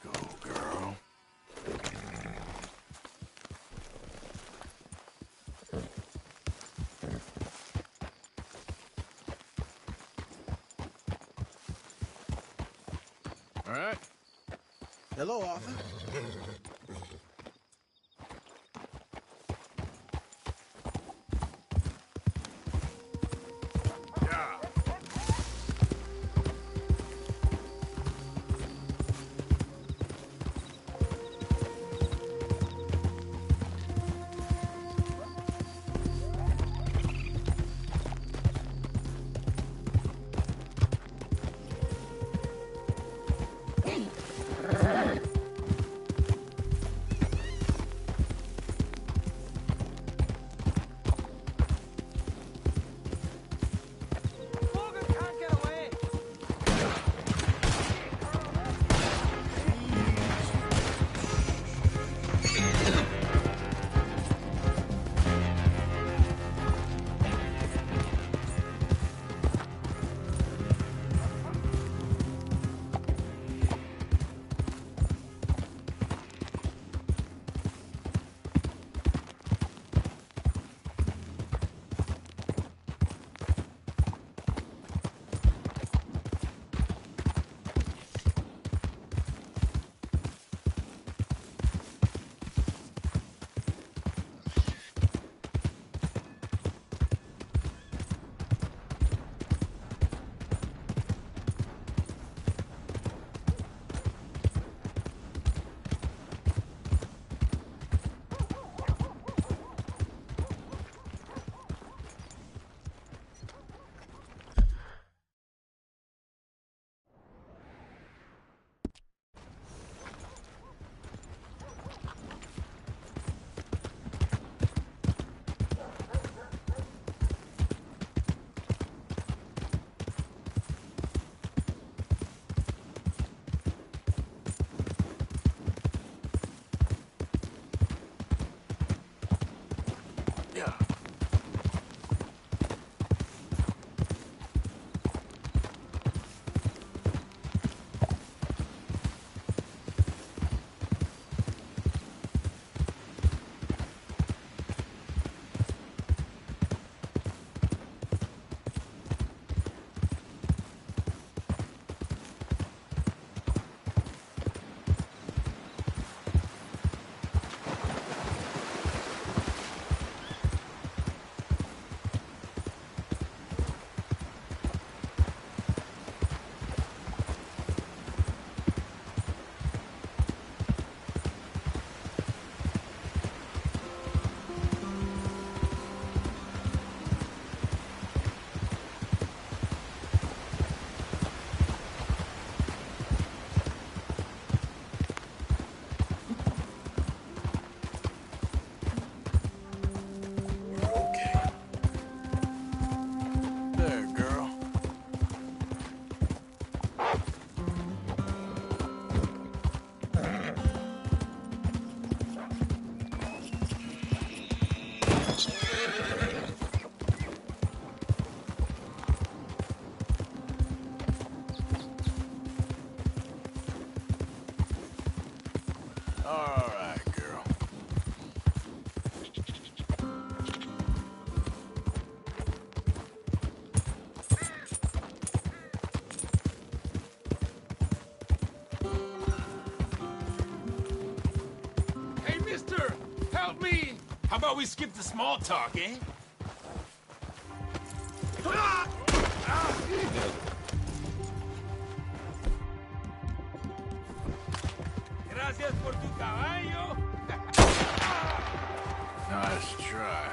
Let's go, girl. All right. Hello, Arthur. All right, girl. Hey, mister! Help me! How about we skip the small talk, eh? Gracias por tu caballo. Nice try.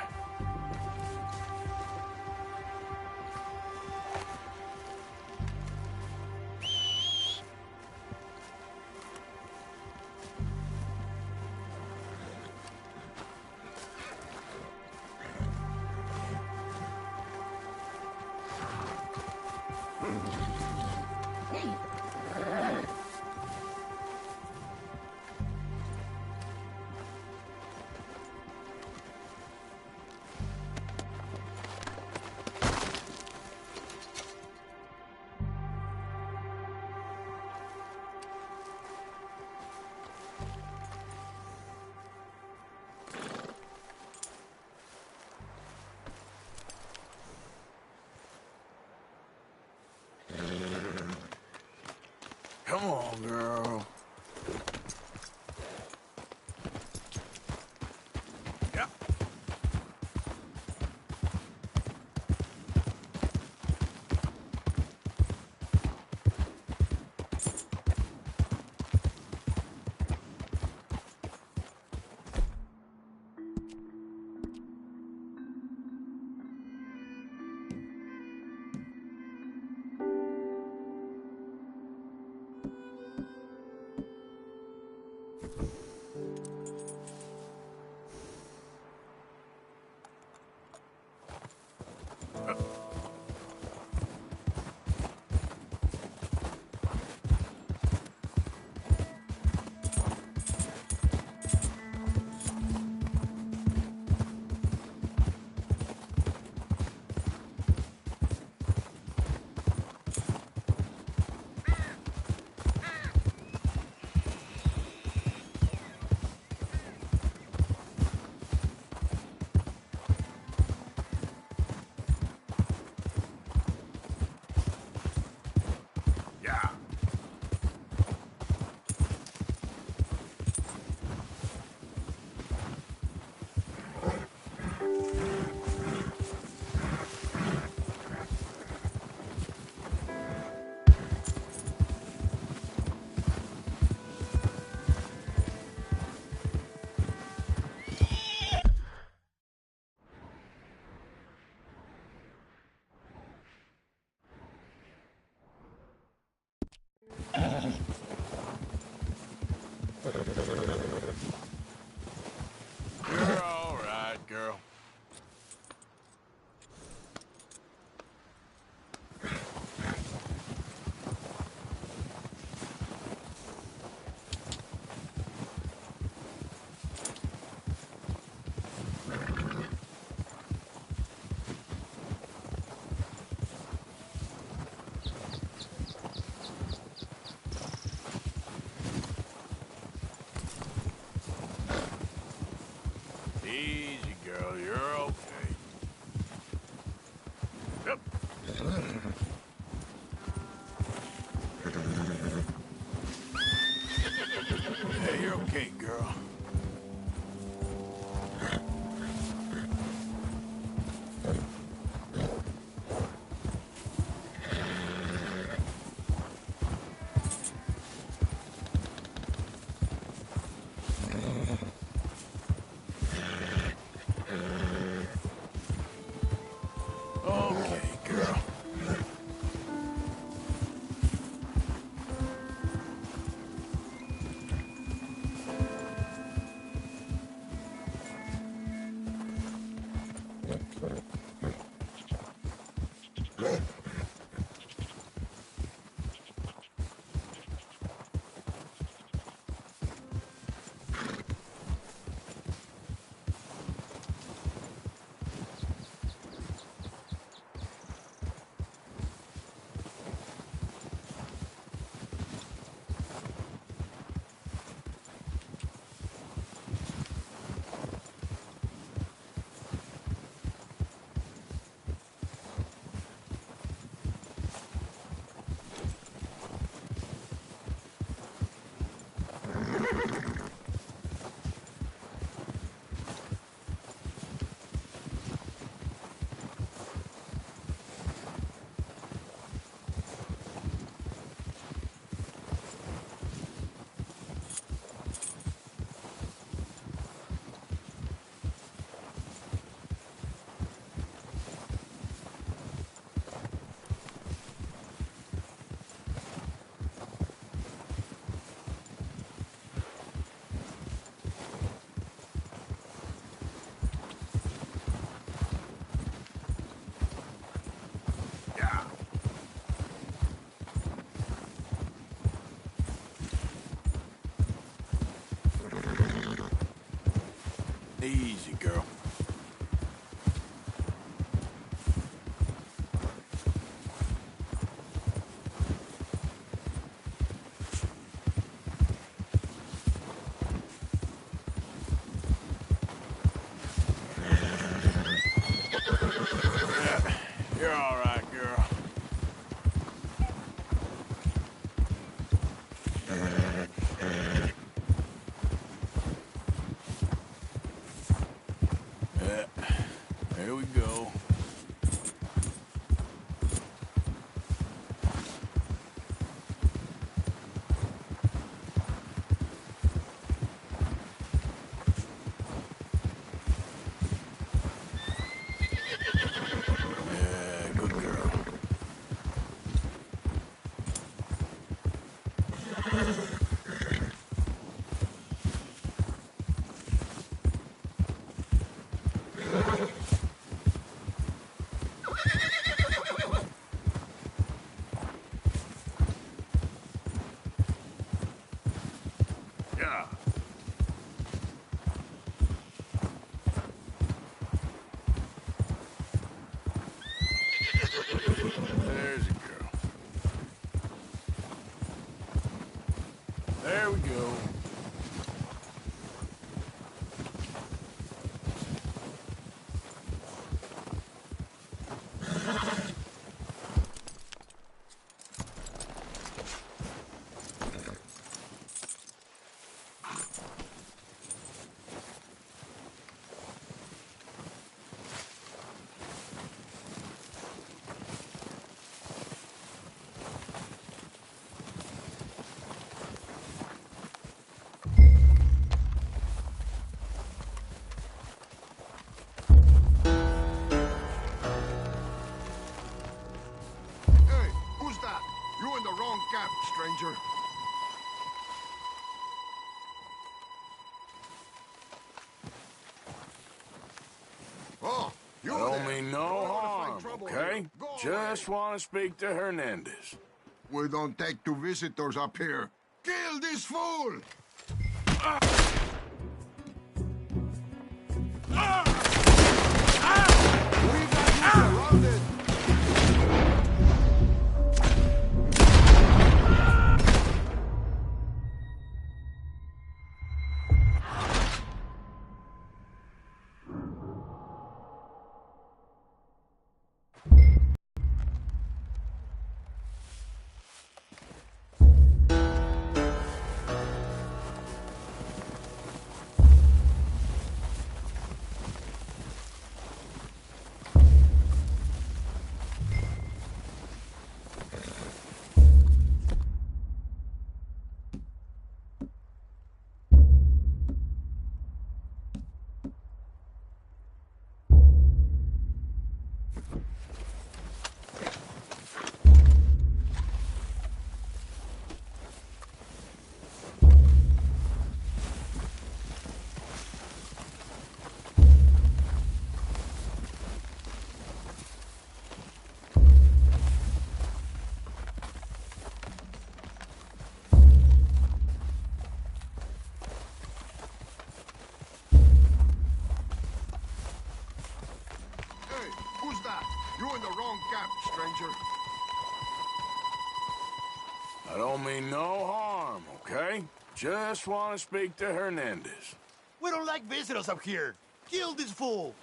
Easy, girl. Yeah, you're all right, girl. Yeah, there we go. Yeah, good girl. Yeah. There's a girl. There we go. Hey, who's that? You're in the wrong camp, stranger. Oh, you I don't there. mean You no don't wanna harm, find trouble okay? here. Go Just away. want to speak to Hernandez. We don't take two visitors up here. Kill this fool! We got you surrounded! You in the wrong camp, stranger. I don't mean no harm, okay? Just want to speak to Hernandez. We don't like visitors up here. Kill this fool.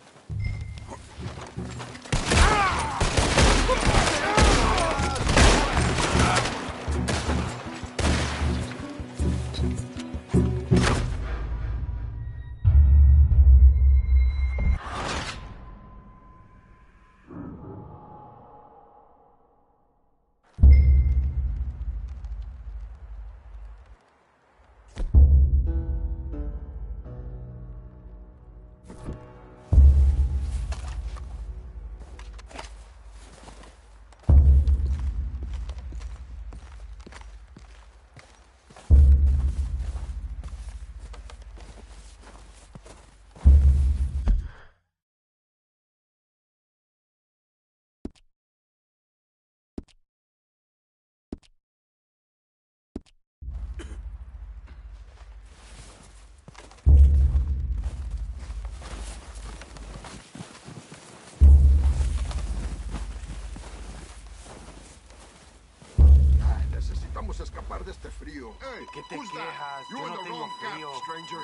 Necesitamos escapar de este frío. Hey, ¿Qué te who's that? quejas? You Yo in no the tengo wrong camp, frío. stranger.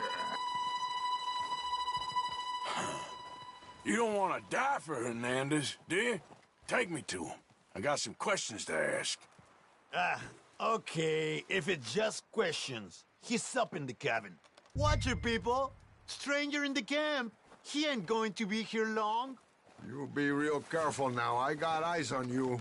You don't want to die for Hernandez, do you? Take me to him. I got some questions to ask. Okay, if it's just questions. He's up in the cabin. Watch it, people. Stranger in the camp. He ain't going to be here long. You be real careful now. I got eyes on you.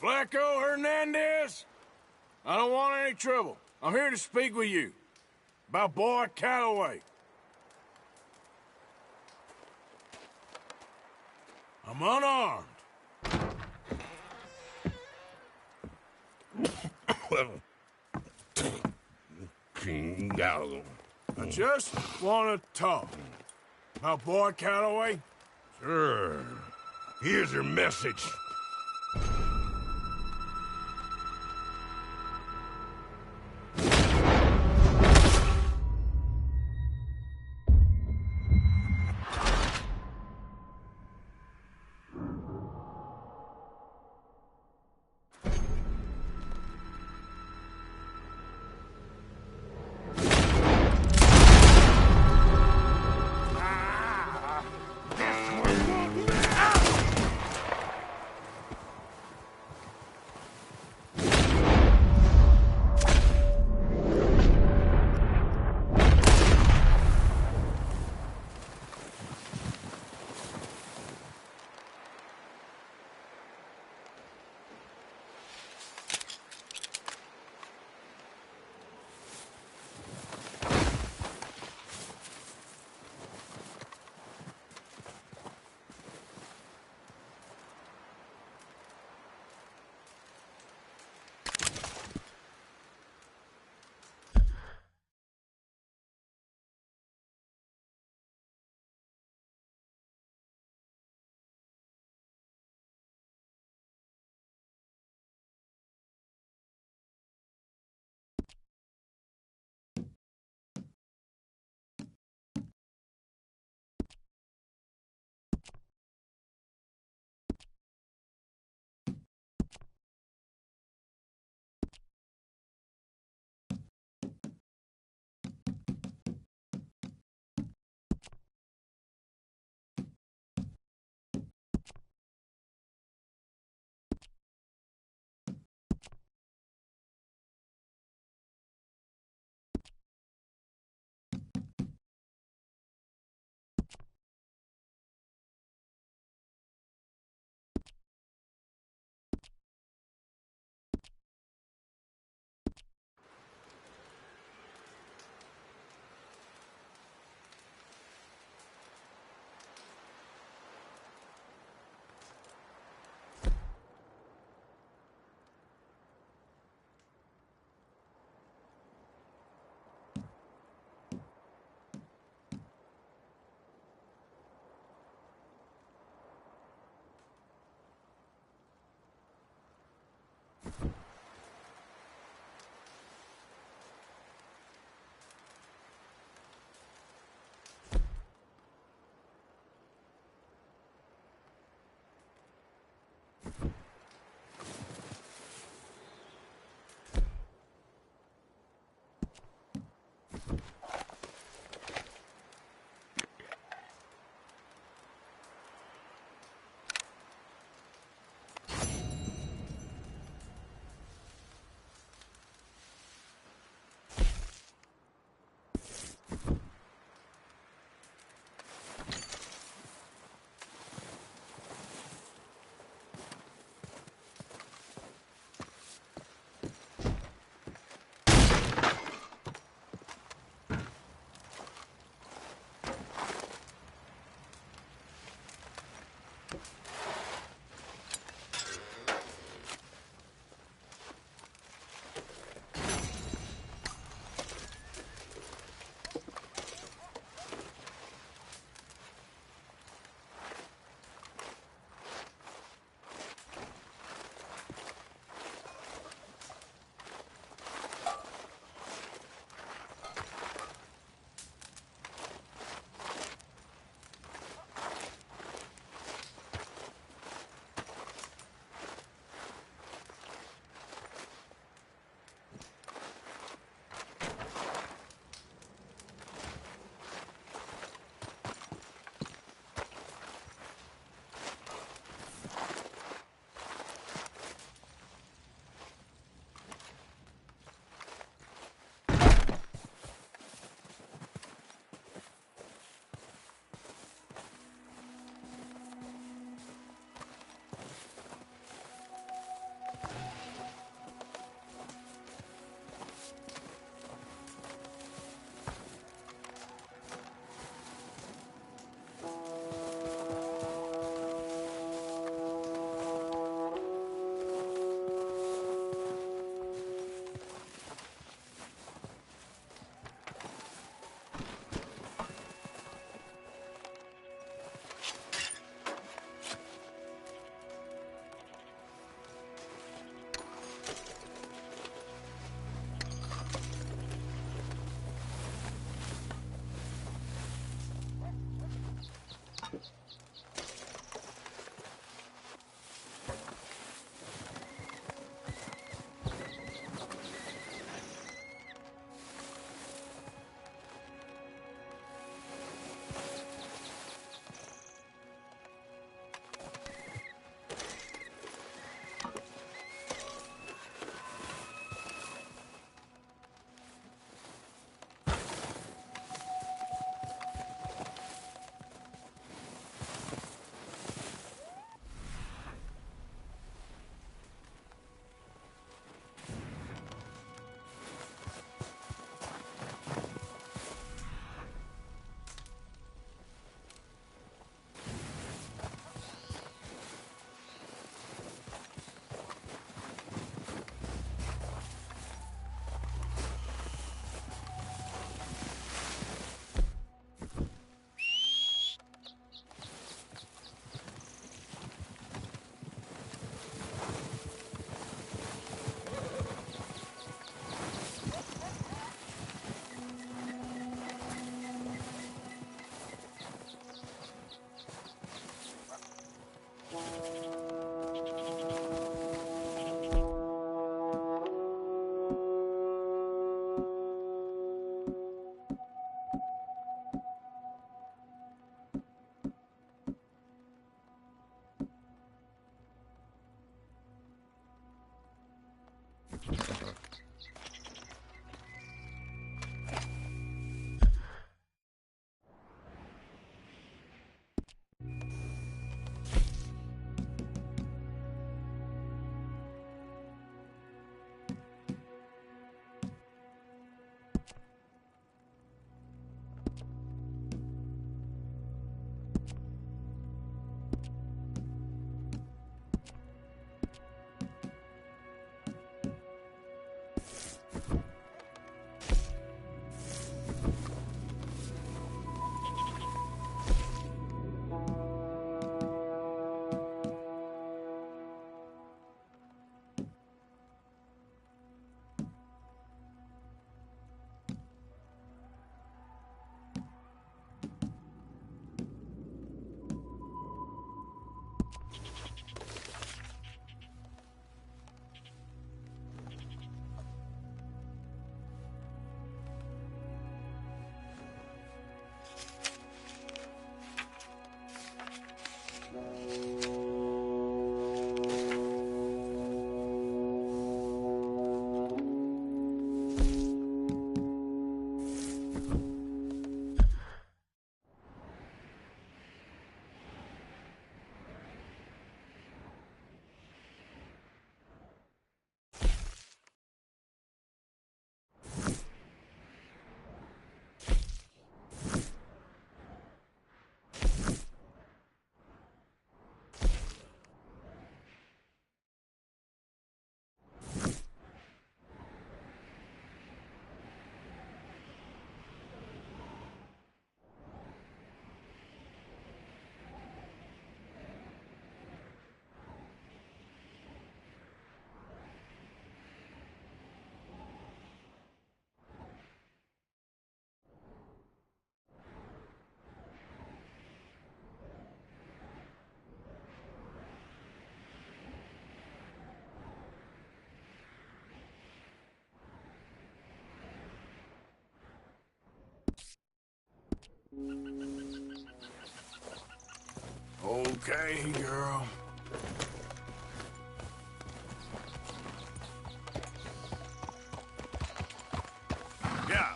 Flaco Hernandez? I don't want any trouble. I'm here to speak with you. About Boy Calloway. I'm unarmed. I just want to talk. About Boy Calloway? Sure. Here's your message. Okay, girl. Yeah.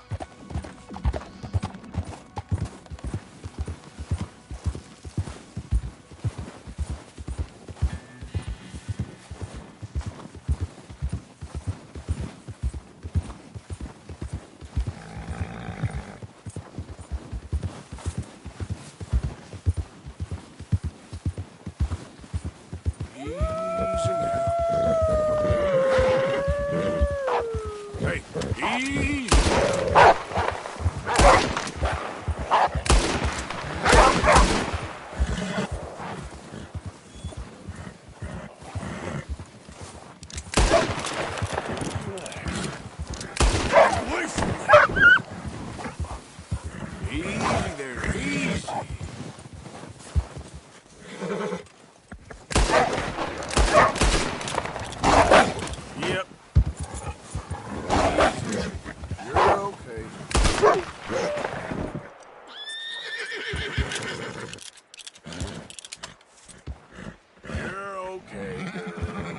Easy now. Hey, easy. Away from me. Easy there, easy. Yep. You're okay. You're okay, girl.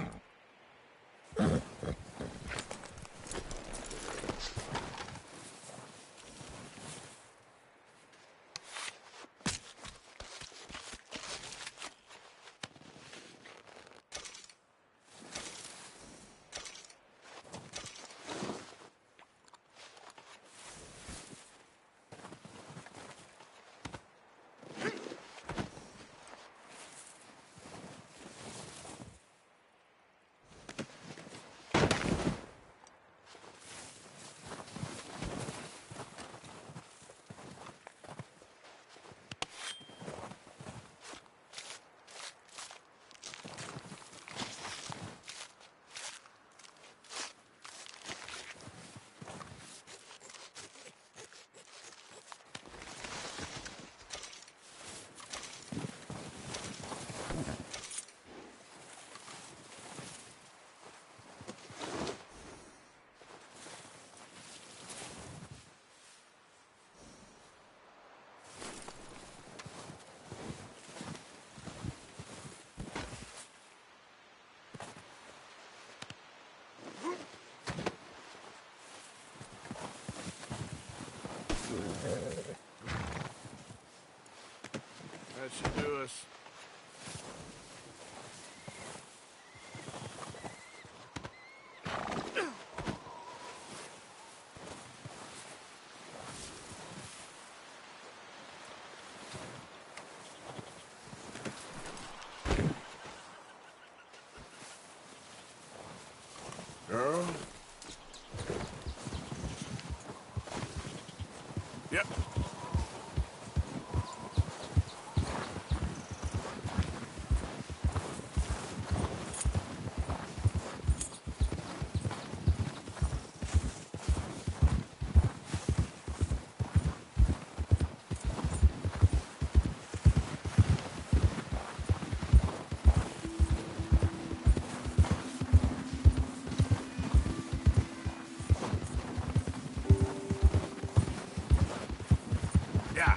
That should do us. Yep. Yeah.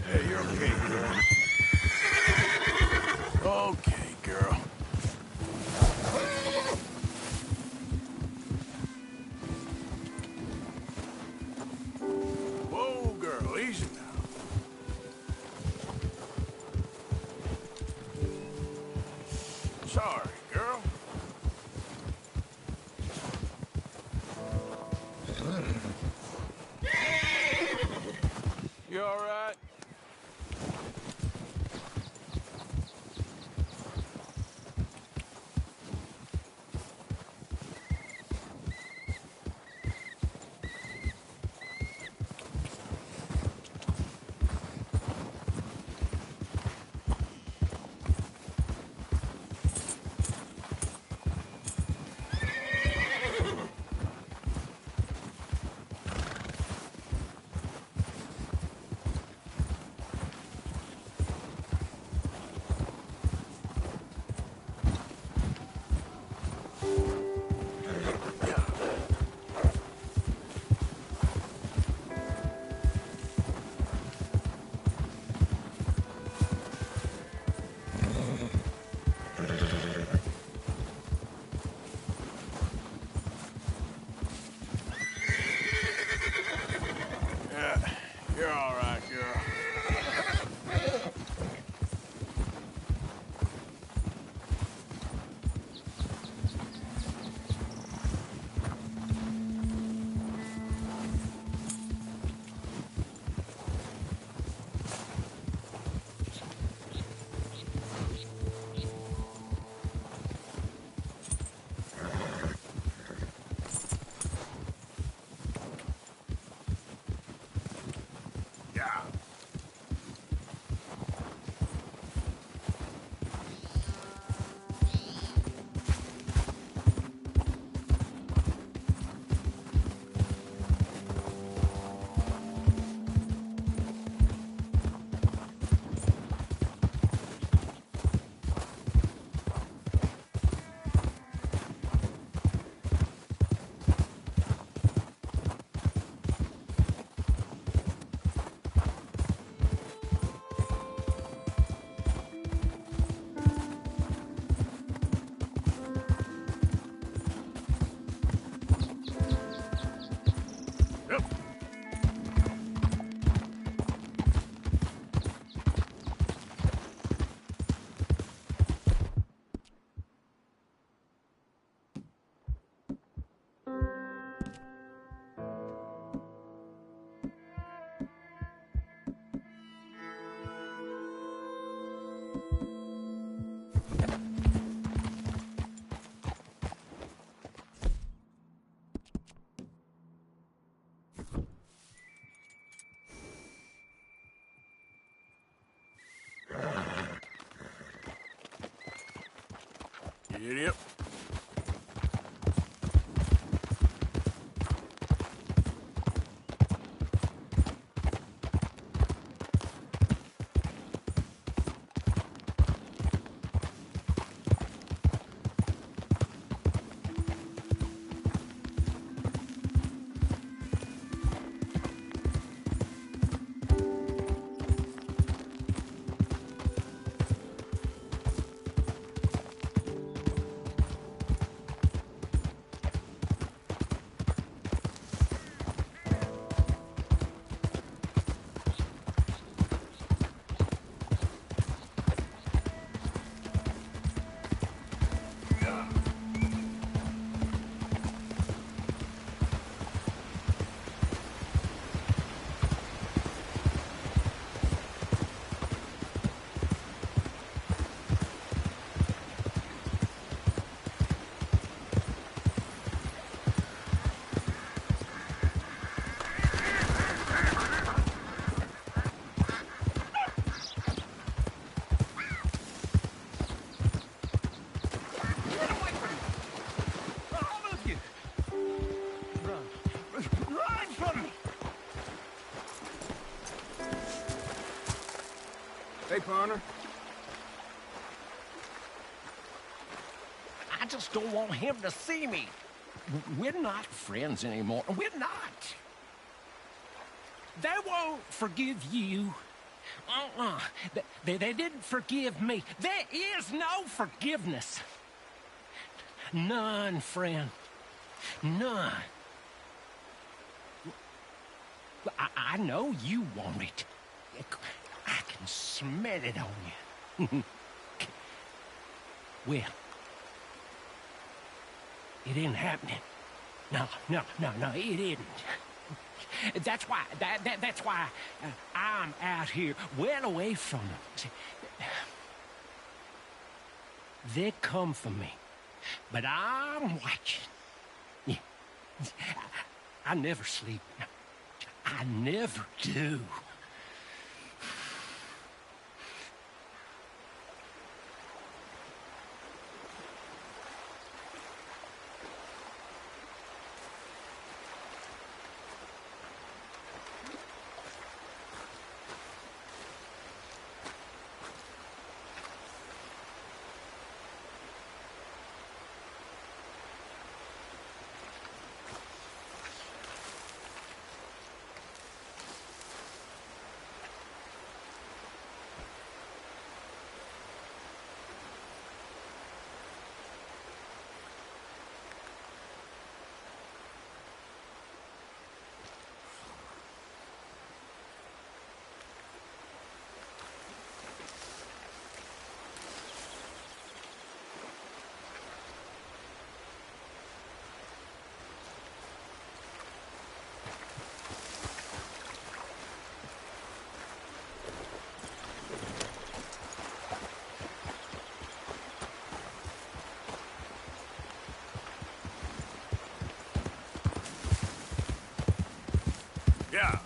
Hey, you're okay, girl. Okay, girl. Whoa, girl, easy now. Sorry, girl. You all right? Yeah, you're all right, girl. Yeah. Yep. Idiot. Hey, partner. I just don't want him to see me. We're not friends anymore. We're not. They won't forgive you. They didn't forgive me. There is no forgiveness. None, friend. None. I know you want it. I can smell it on you. Well, it ain't happening. No, it isn't. That's why, that's why I'm out here, well away from them. They come for me, but I'm watching. Yeah. I never sleep. I never do. Yeah.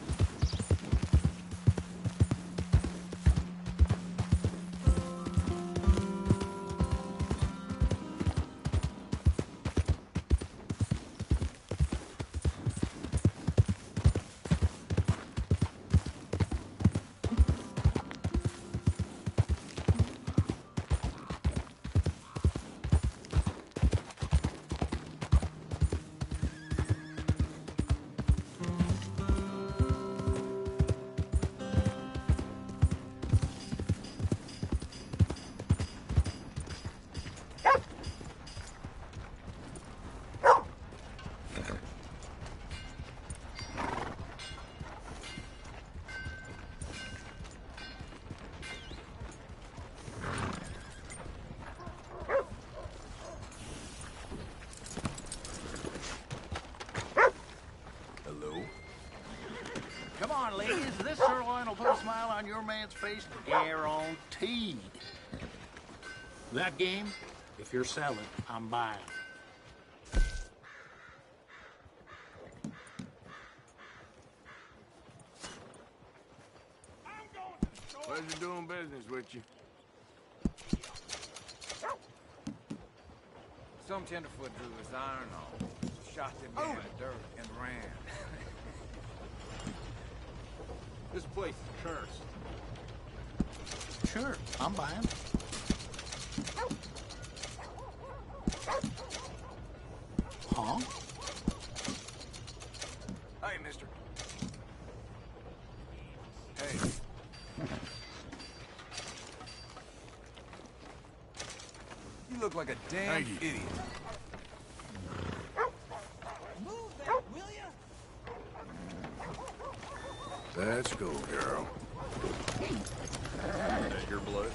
Come on, ladies. This sirloin will put a smile on your man's face, guaranteed. That game, if you're selling, I'm buying. Pleasure doing business with you. Some tenderfoot drew his iron on, shot them in the dirt, and ran. This place is cursed. Sure, I'm buying. Huh? Hey, mister. Hey. You look like a damn idiot. Move that, will ya? Let's go, girl. Is that your blood?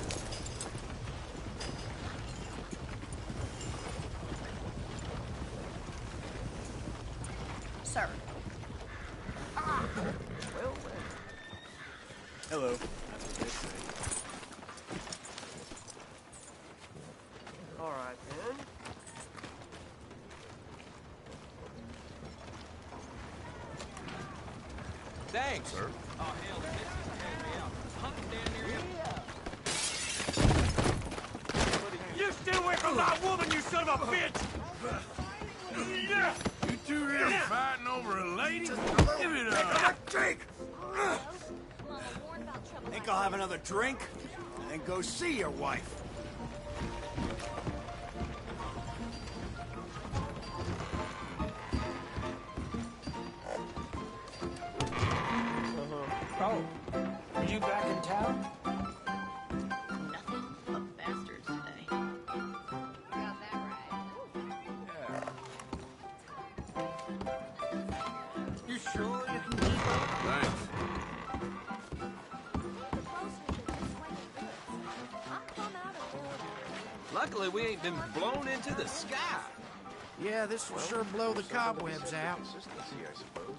Sir. Hello. All right, then. Thanks, sir. Oh, hell, the missus carried me out. Hunting down there. You stay away from my woman, you son of a bitch! You two here fighting over a lady? Give it up. Think I'll have another drink? and go see your wife. Oh, are you back in town? Nothing but bastards today. Got that right. You sure you can keep up? Thanks. Luckily, we ain't been blown into the sky. Yeah, this will sure blow the cobwebs out. Consistency, I suppose.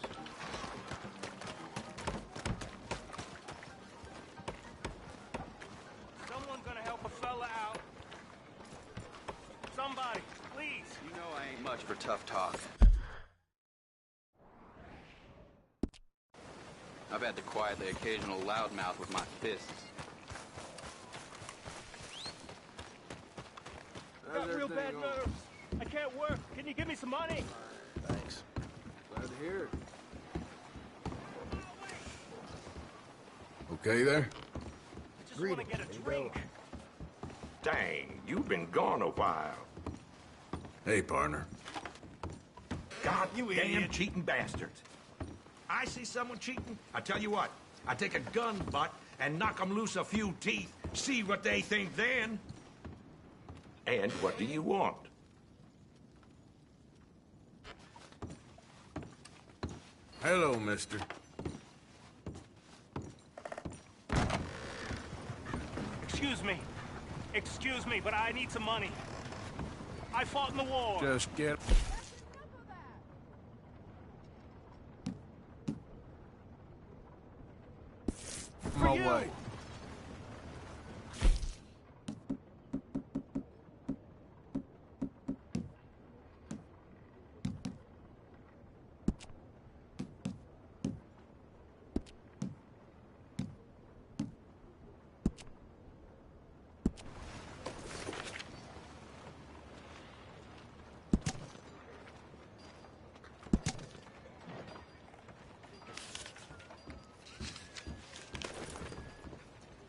Someone gonna help a fella out. Somebody, please. You know I ain't much for tough talk. I've had to quiet the occasional loudmouth with my fists. Got real bad nerves. I can't work. Can you give me some money? Thanks. Glad to hear it. Okay there? Just want to get a drink. Dang, you've been gone a while. Hey, partner. God, you damn cheating bastards. I see someone cheating, I tell you what, I take a gun butt and knock 'em loose a few teeth, see what they think then. And what do you want? Hello, mister. Excuse me, but I need some money. I fought in the war. Just get... my way.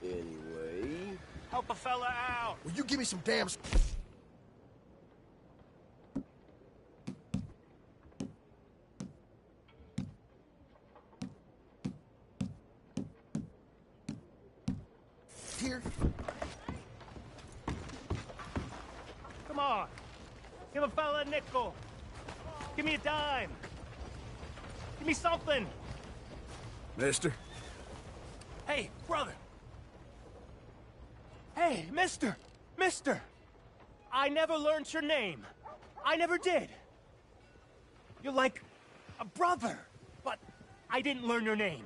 Anyway... Help a fella out. Will you give me some damn... Here. Come on. Give a fella a nickel. Give me a dime. Give me something. Mister? Hey, brother. Hey, mister. Mister. I never learned your name. I never did. You're like a brother, but I didn't learn your name.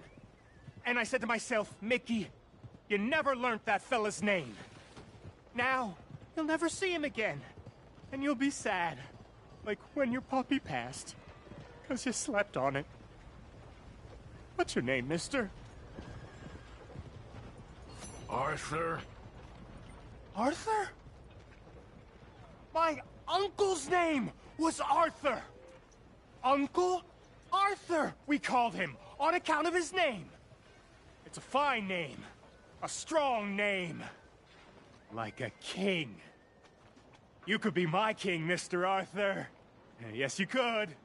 And I said to myself, Mickey, you never learned that fella's name. Now, you'll never see him again. And you'll be sad. Like when your puppy passed. 'Cause you slept on it. What's your name, mister? Arthur? Arthur? My uncle's name was Arthur. Uncle Arthur, we called him, on account of his name. It's a fine name. A strong name. Like a king. You could be my king, Mr. Arthur. Yes, you could.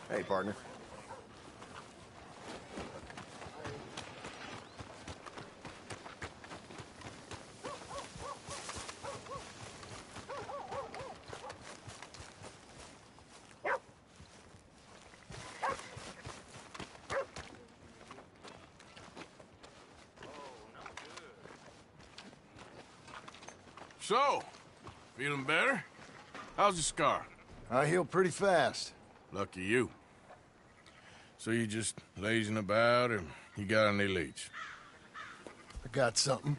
Hey, partner. So, feeling better? How's the scar? I heal pretty fast. Lucky you. So you just lazing about, or you got any leads? I got something.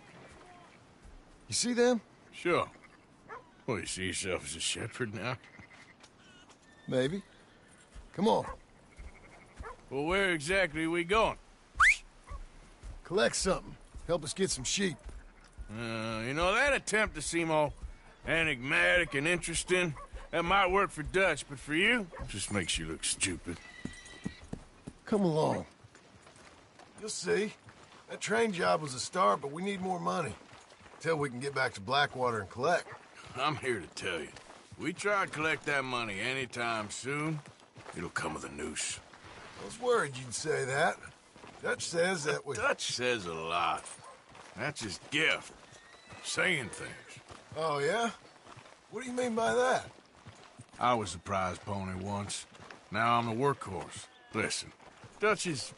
You see them? Sure. Well, you see yourself as a shepherd now? Maybe. Come on. Well, where exactly are we going? Collect something. Help us get some sheep. You know, that attempt to seem all enigmatic and interesting That might work for Dutch, but for you, just makes you look stupid. Come along. You'll see. That train job was a start, but we need more money. Till we can get back to Blackwater and collect. I'm here to tell you. We try to collect that money anytime soon, it'll come with a noose. I was worried you'd say that. Dutch says that we... Dutch says a lot. That's his gift. Saying things. Oh, yeah? What do you mean by that? I was the prize pony once. Now I'm the workhorse. Listen, Dutch is...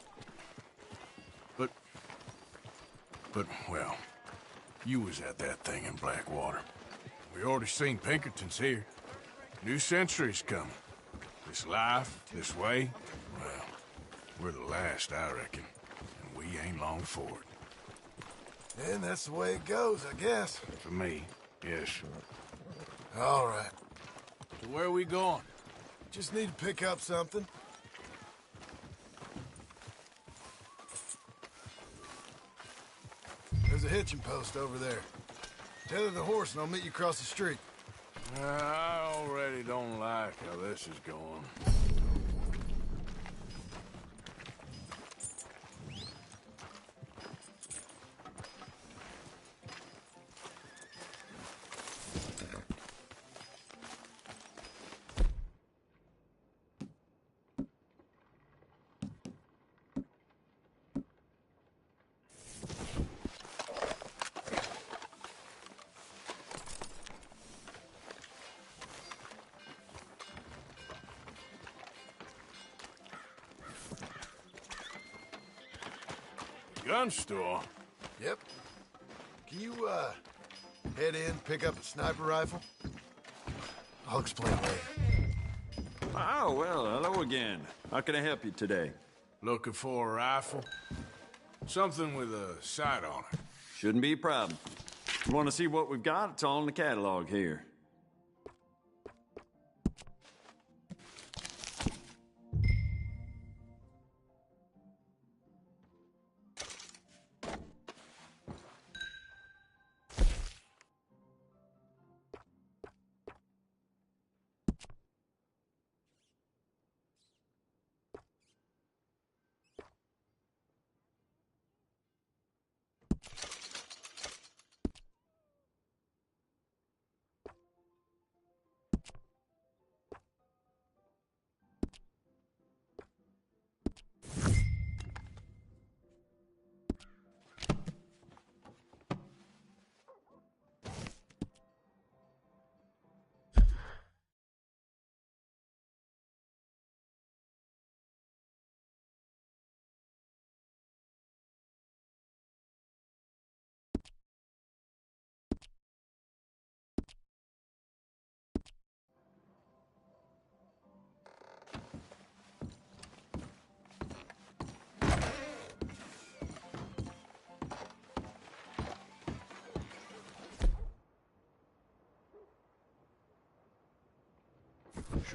But, well, you was at that thing in Blackwater. We already seen Pinkertons here. New century's coming. This life, this way, well, we're the last, I reckon. And we ain't long for it. And that's the way it goes, I guess. For me, yes. All right. So where are we going? Just need to pick up something. There's a hitching post over there. Tether the horse and I'll meet you across the street. I already don't like how this is going. Gun store? Yep. Can you, head in, pick up a sniper rifle? I'll explain later. Oh, well, hello again. How can I help you today? Looking for a rifle? Something with a sight on it. Shouldn't be a problem. You want to see what we've got? It's all in the catalog here.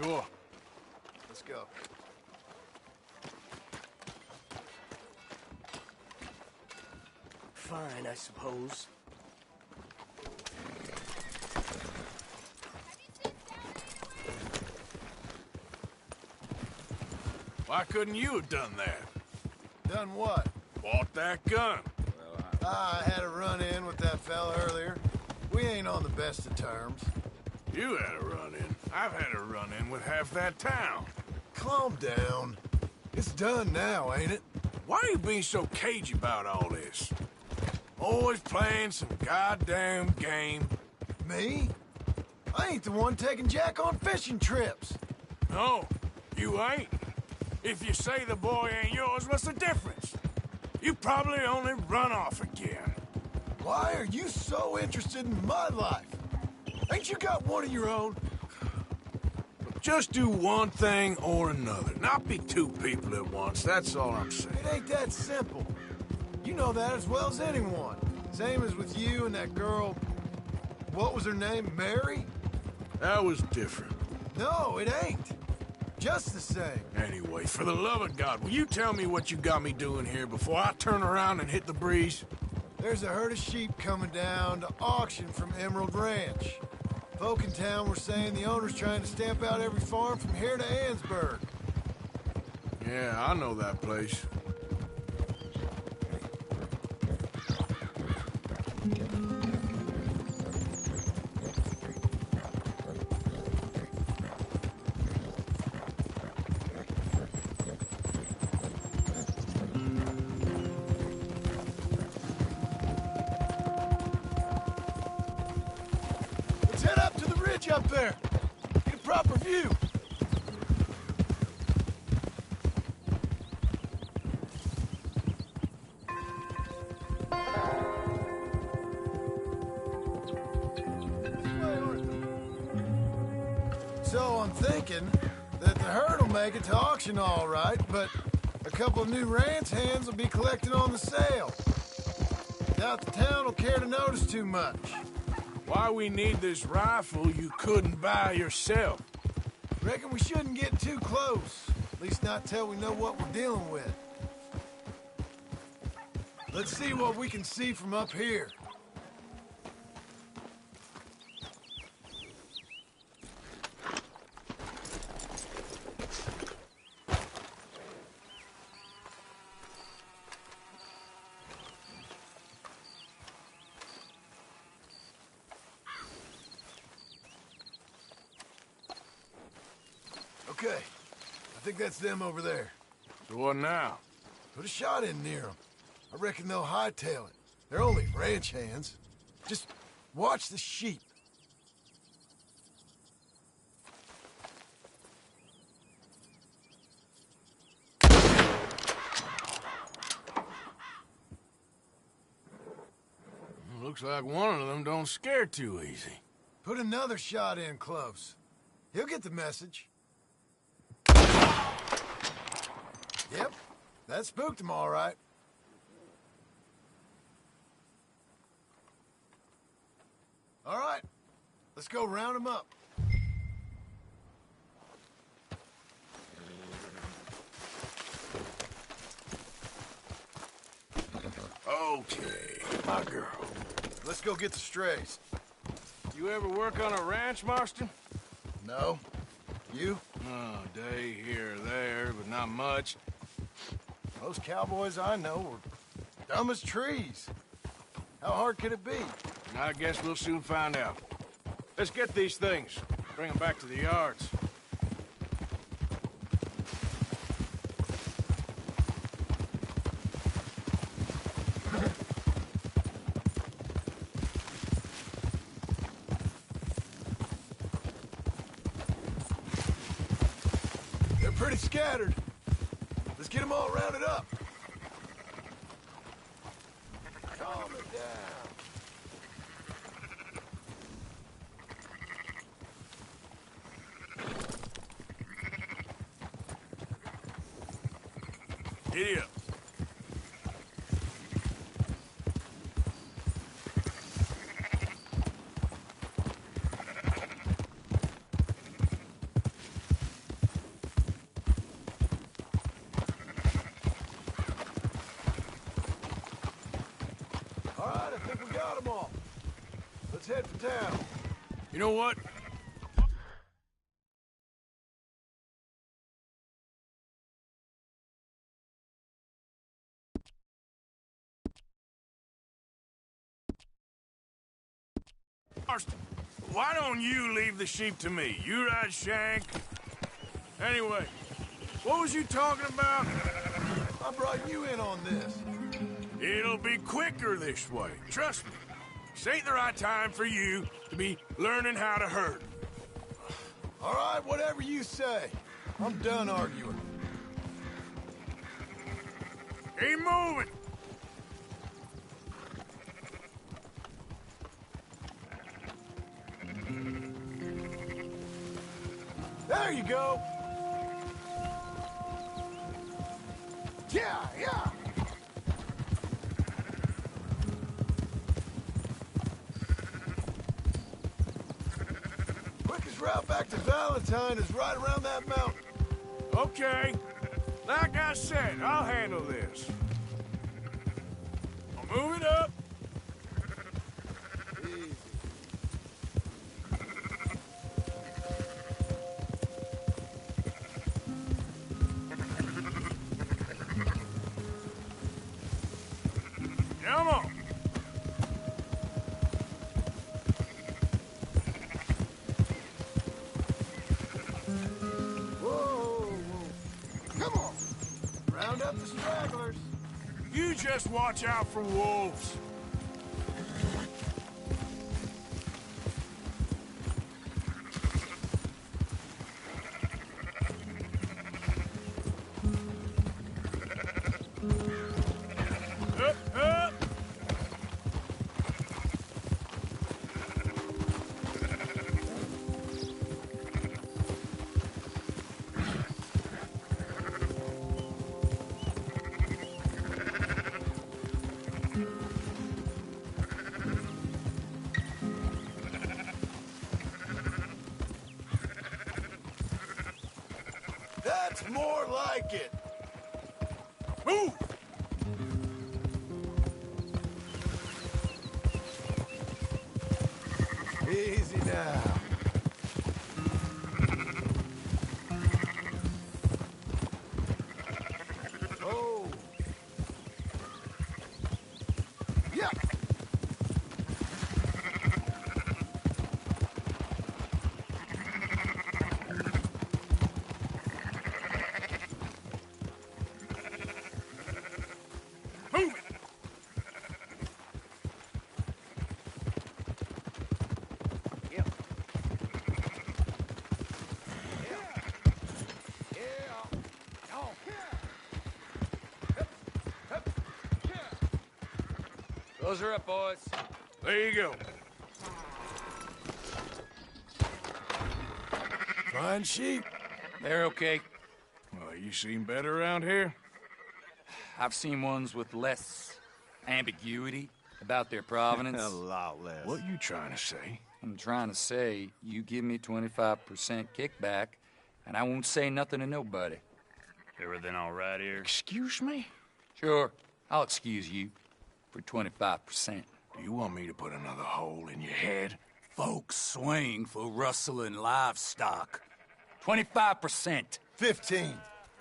Sure. Let's go. Fine, I suppose. Why couldn't you have done that? Done what? Bought that gun. I had a run-in with that fella earlier. We ain't on the best of terms. You had a run-in. I've had a run-in with half that town. Calm down. It's done now, ain't it? Why are you being so cagey about all this? Always playing some goddamn game. Me? I ain't the one taking Jack on fishing trips. No, you ain't. If you say the boy ain't yours, what's the difference? You probably only run off again. Why are you so interested in my life? Ain't you got one of your own? Just do one thing or another. Not be two people at once, that's all I'm saying. It ain't that simple. You know that as well as anyone. Same as with you and that girl... What was her name? Mary? That was different. No, it ain't. Just the same. Anyway, for the love of God, will you tell me what you got me doing here before I turn around and hit the breeze? There's a herd of sheep coming down to auction from Emerald Ranch. Folk in town were saying the owner's trying to stamp out every farm from here to Ansburg. Yeah, I know that place. Let's head up to the ridge up there. Get a proper view. So I'm thinking that the herd will make it to auction all right, but a couple of new ranch hands will be collecting on the sale. Doubt the town will care to notice too much. Why we need this rifle you couldn't buy yourself? Reckon we shouldn't get too close. At least not till we know what we're dealing with. Let's see what we can see from up here. Okay, I think that's them over there. So what now? Put a shot in near them. I reckon they'll hightail it. They're only ranch hands. Just watch the sheep. Looks like one of them don't scare too easy. Put another shot in close. He'll get the message. Yep, that spooked him all right. All right, let's go round him up. Okay, my girl. Let's go get the strays. You ever work on a ranch, Marston? No. You? Oh, day here or there, but not much. Most cowboys I know were dumb as trees. How hard could it be? I guess we'll soon find out. Let's get these things. Bring them back to the yards. They're pretty scattered. Let's get them all rounded up. Calm it down. Giddy up. All right, I think we got them all. Let's head for town. You know what? Marston, why don't you leave the sheep to me? You ride Shank. Anyway, what was you talking about? I brought you in on this. It'll be quicker this way. Trust me. This ain't the right time for you to be learning how to herd. All right, whatever you say. I'm done arguing. Keep moving. There you go. Yeah, yeah. Quickest route back to Valentine is right around that mountain. Okay. Like I said, I'll handle this. I'll move it up. Easy. just watch out for wolves. That's more like it. Move! Easy now. Oh. Yeah. Move it! Close her up, boys. There you go. Fine sheep. They're okay. Well, you seen better around here? I've seen ones with less ambiguity about their provenance. A lot less. What you trying to say? I'm trying to say, you give me 25% kickback, and I won't say nothing to nobody. Everything all right here? Excuse me? Sure, I'll excuse you for 25%. Do you want me to put another hole in your head? Folks swing for rustling livestock. 25%. 15.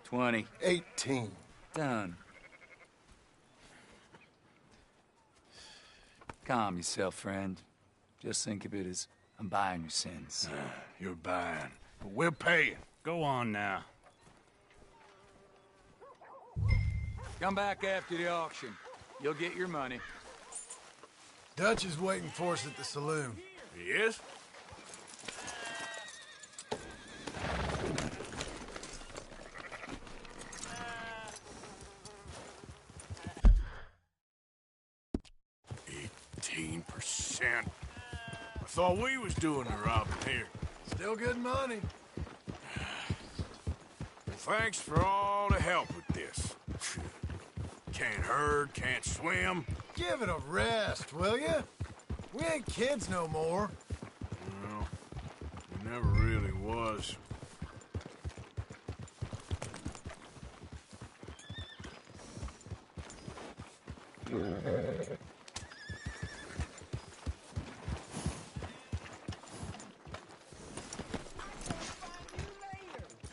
20. 18. Done. Calm yourself, friend. Just think of it as I'm buying your sins. You're buying, but we're paying. Go on now. Come back after the auction. You'll get your money. Dutch is waiting for us at the saloon. He is? %. I thought we was doing the robbing here. Still good money. Thanks for all the help with this. Can't herd, can't swim. Give it a rest, will ya? We ain't kids no more. Well, it never really was.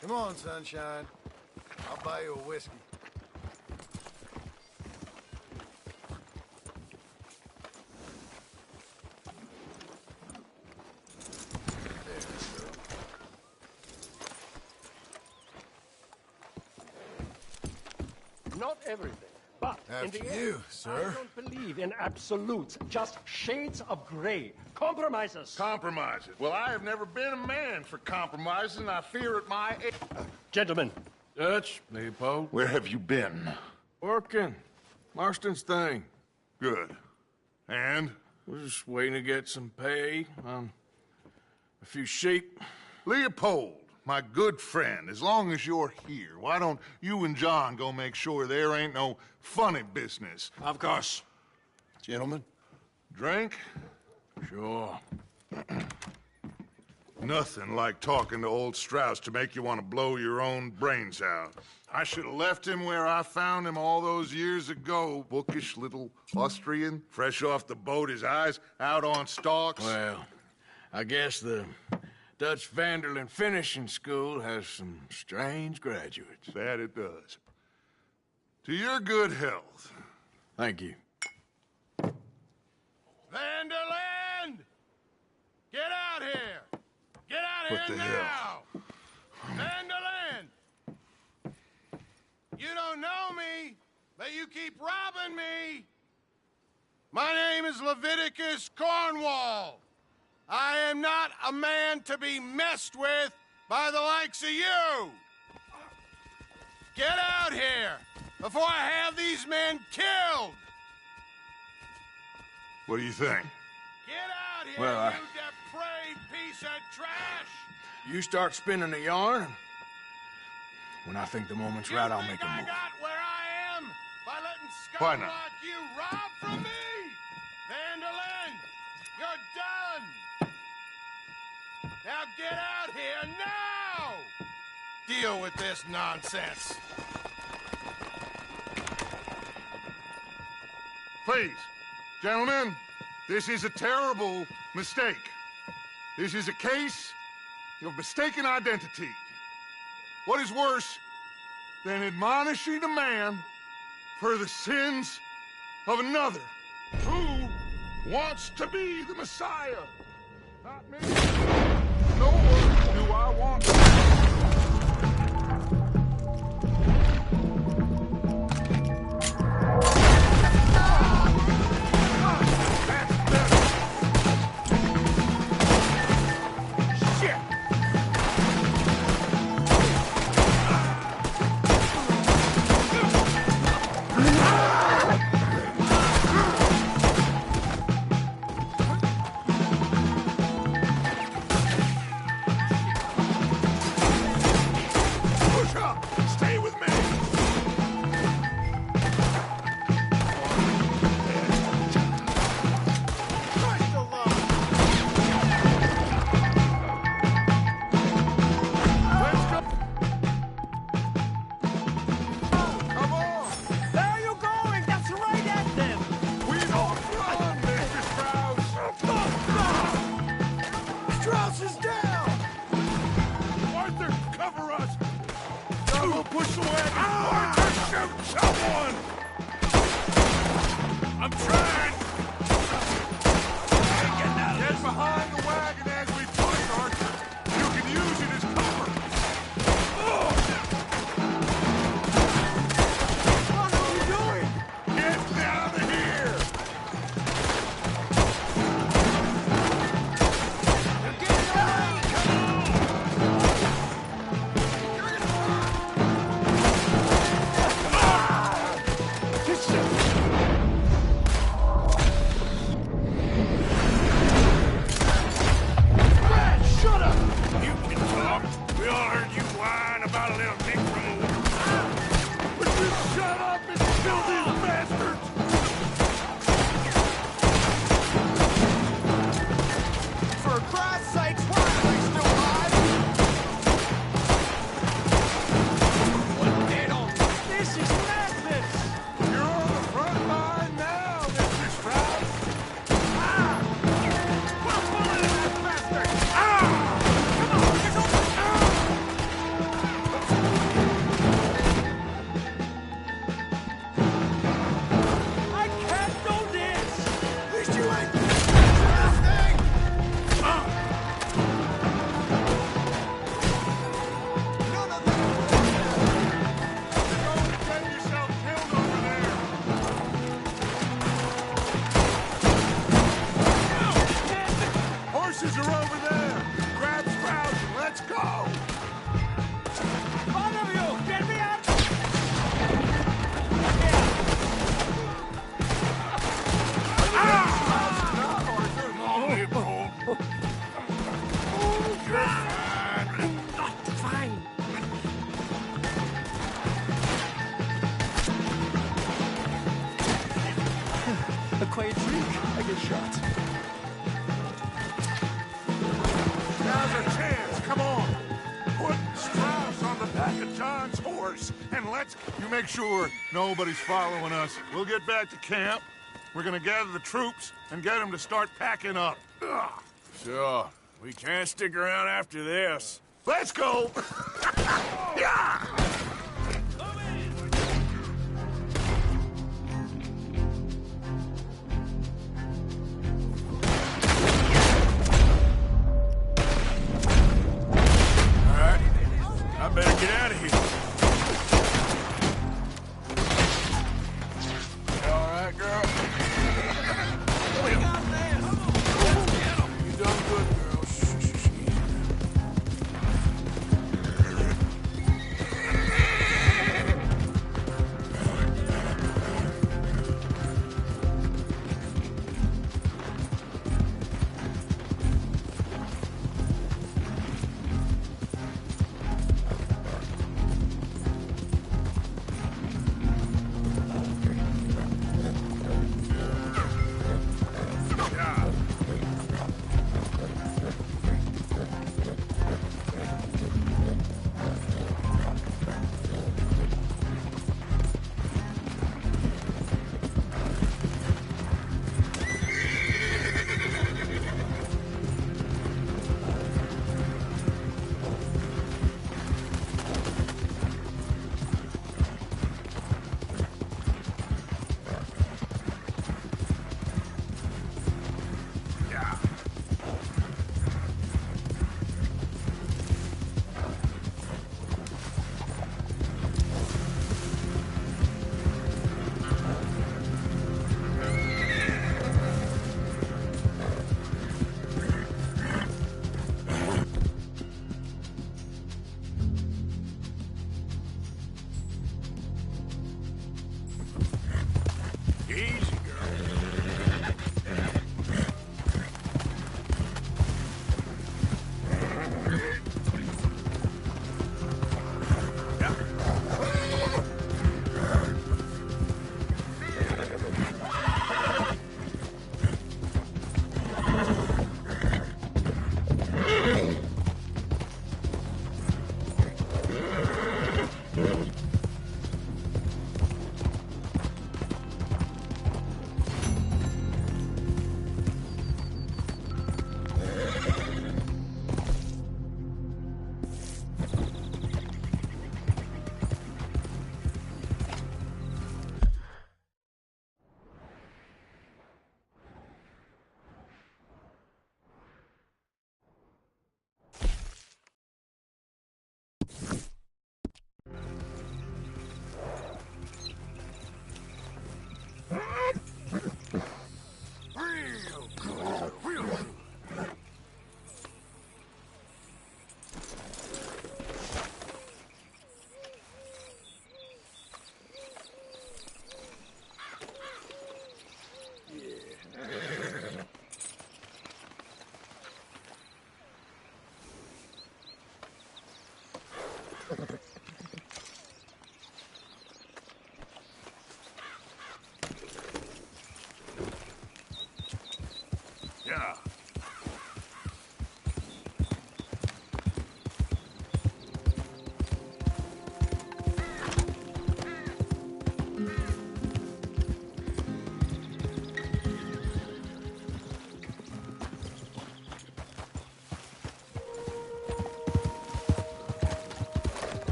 Come on, sunshine. I'll buy you a whiskey. Not everything, but in the After end, you, sir. I don't believe in absolutes, just shades of gray. Compromises. Compromises. Well, I have never been a man for compromises, and I fear at my age. Gentlemen. Dutch, Leopold. Where have you been? Working. Marston's thing. Good. And? We're just waiting to get some pay on a few sheep. Leopold, my good friend, as long as you're here, why don't you and John go make sure there ain't no funny business? Of course. Gentlemen, drink? Sure. Nothing like talking to old Strauss to make you want to blow your own brains out. I should have left him where I found him all those years ago. Bookish little Austrian, fresh off the boat, his eyes out on stalks. Well, I guess the Dutch Vanderlyn Finishing School has some strange graduates. That it does. To your good health. Thank you. Vanderland! Get out here! Get out What here the now! hell? Vanderland! You don't know me, But you keep robbing me! My name is Leviticus Cornwall. I am not a man to be messed with by the likes of you! Get out here before I have these men killed! What do you think? Get out here, Well, you depraved piece of trash! You start spinning the yarn, and when I think the moment's right, I'll make a I move. got where I am by letting Why scum not? like you rob from me! Vanderlyn, you're done! Now get out here now! Deal with this nonsense. Please, gentlemen, this is a terrible mistake. This is a case of mistaken identity. What is worse than admonishing a man for the sins of another who wants to be the Messiah? Not me. Nor do I want to. quiet drink, I get shot. Now's our chance. Come on. Put Strauss on the back of John's horse, and let's... You make sure nobody's following us. We'll get back to camp. We're gonna gather the troops and get them to start packing up. Ugh. Sure. We can't stick around after this. Let's go! Yeah! I better get out of here.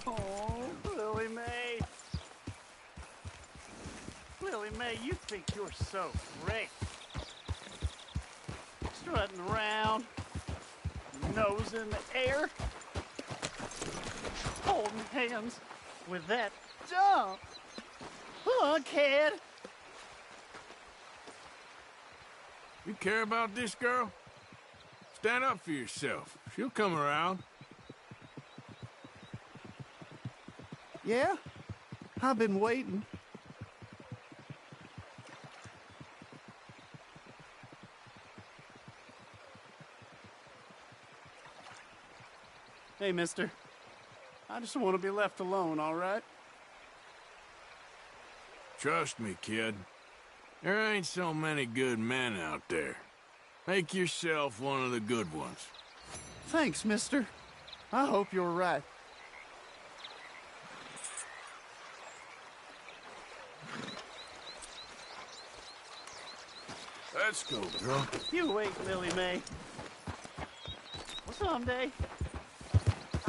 Oh, Lily Mae. Lily Mae, you think you're so great. Strutting around, nose in the air, holding hands with that dumb kid. You care about this girl? Stand up for yourself. She'll come around. Yeah, I've been waiting. Hey, mister. I just want to be left alone, all right? Trust me, kid. There ain't so many good men out there. Make yourself one of the good ones. Thanks, mister. I hope you're right. Let's go, girl. You wait, Lily Mae. Someday,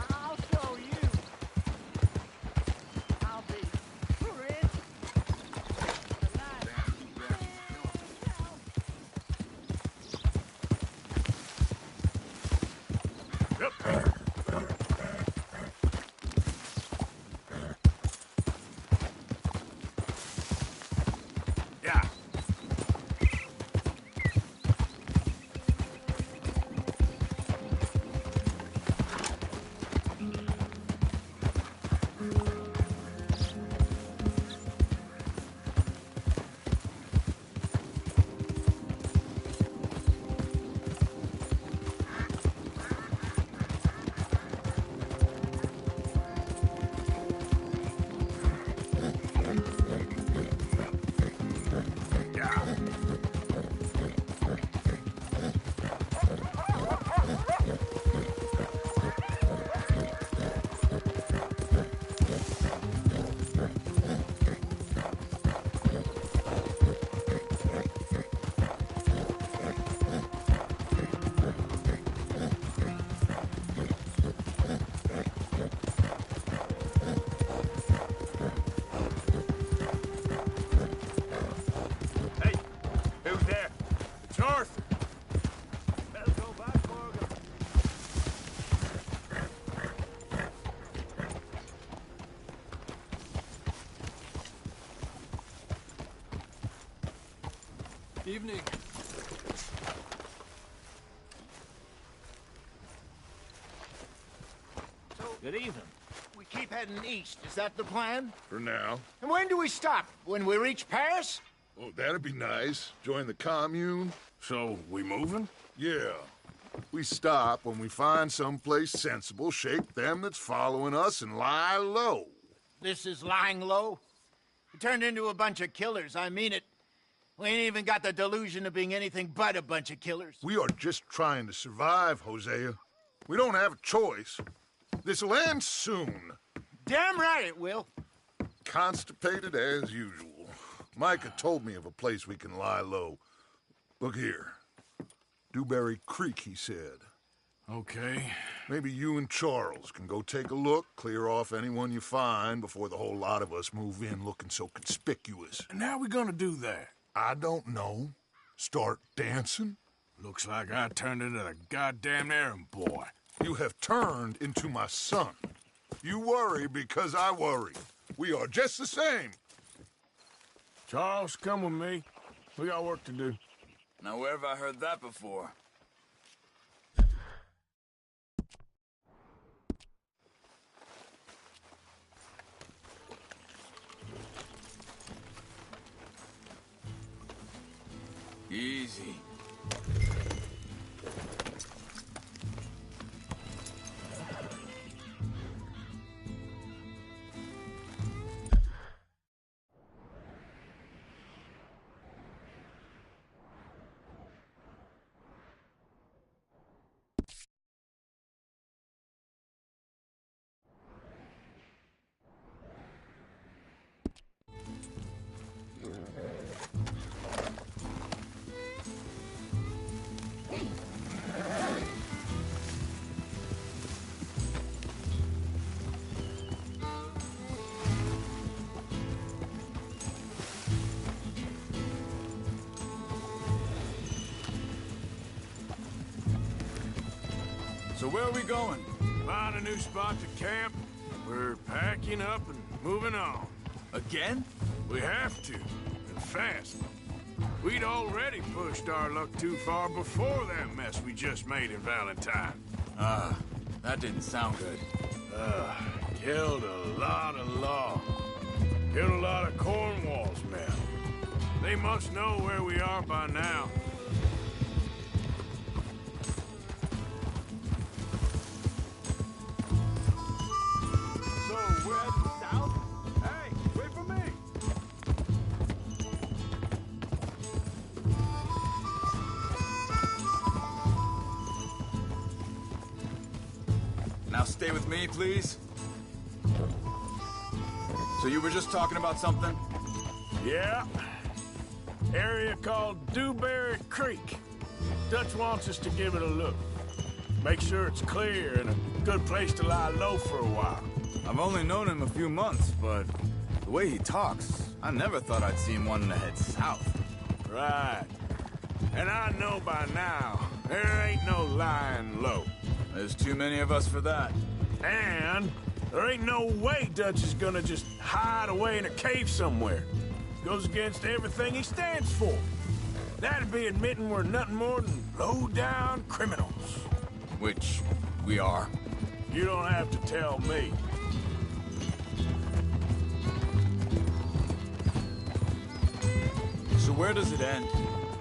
I'll show you. I'll be rich. Yeah. Evening. Good evening. We keep heading east. Is that the plan? For now. And when do we stop? When we reach Paris? Oh, that'd be nice. Join the commune. So, we moving? Yeah. We stop when we find someplace sensible, shake them that's following us, and lie low. This is lying low? We turned into a bunch of killers, I mean it. We ain't even got the delusion of being anything but a bunch of killers. We are just trying to survive, Hosea. We don't have a choice. This'll end soon. Damn right it will. Constipated as usual. Micah told me of a place we can lie low. Look here. Dewberry Creek, he said. Okay. Maybe you and Charles can go take a look, clear off anyone you find before the whole lot of us move in looking so conspicuous. And how are we gonna do that? I don't know. Start dancing? Looks like I turned into the goddamn errand boy. You have turned into my son. You worry because I worry. We are just the same. Charles, come with me. We got work to do. Now, where have I heard that before? Easy. So where are we going? Find a new spot to camp. We're packing up and moving on. Again? We have to, and fast. We'd already pushed our luck too far before that mess we just made in Valentine. That didn't sound good. Killed a lot of law. Killed a lot of Cornwall's men. They must know where we are by now. So, we're heading south? Hey, wait for me! Now stay with me, please. So you were just talking about something? Yeah. Area called Dewberry Creek. Dutch wants us to give it a look. Make sure it's clear and a good place to lie low for a while. I've only known him a few months, but the way he talks, I never thought I'd see him wanting to head south. Right. And I know by now, there ain't no lying low. There's too many of us for that. And there ain't no way Dutch is gonna just hide away in a cave somewhere. Goes against everything he stands for. That'd be admitting we're nothing more than low-down criminals. Which we are. You don't have to tell me. So where does it end?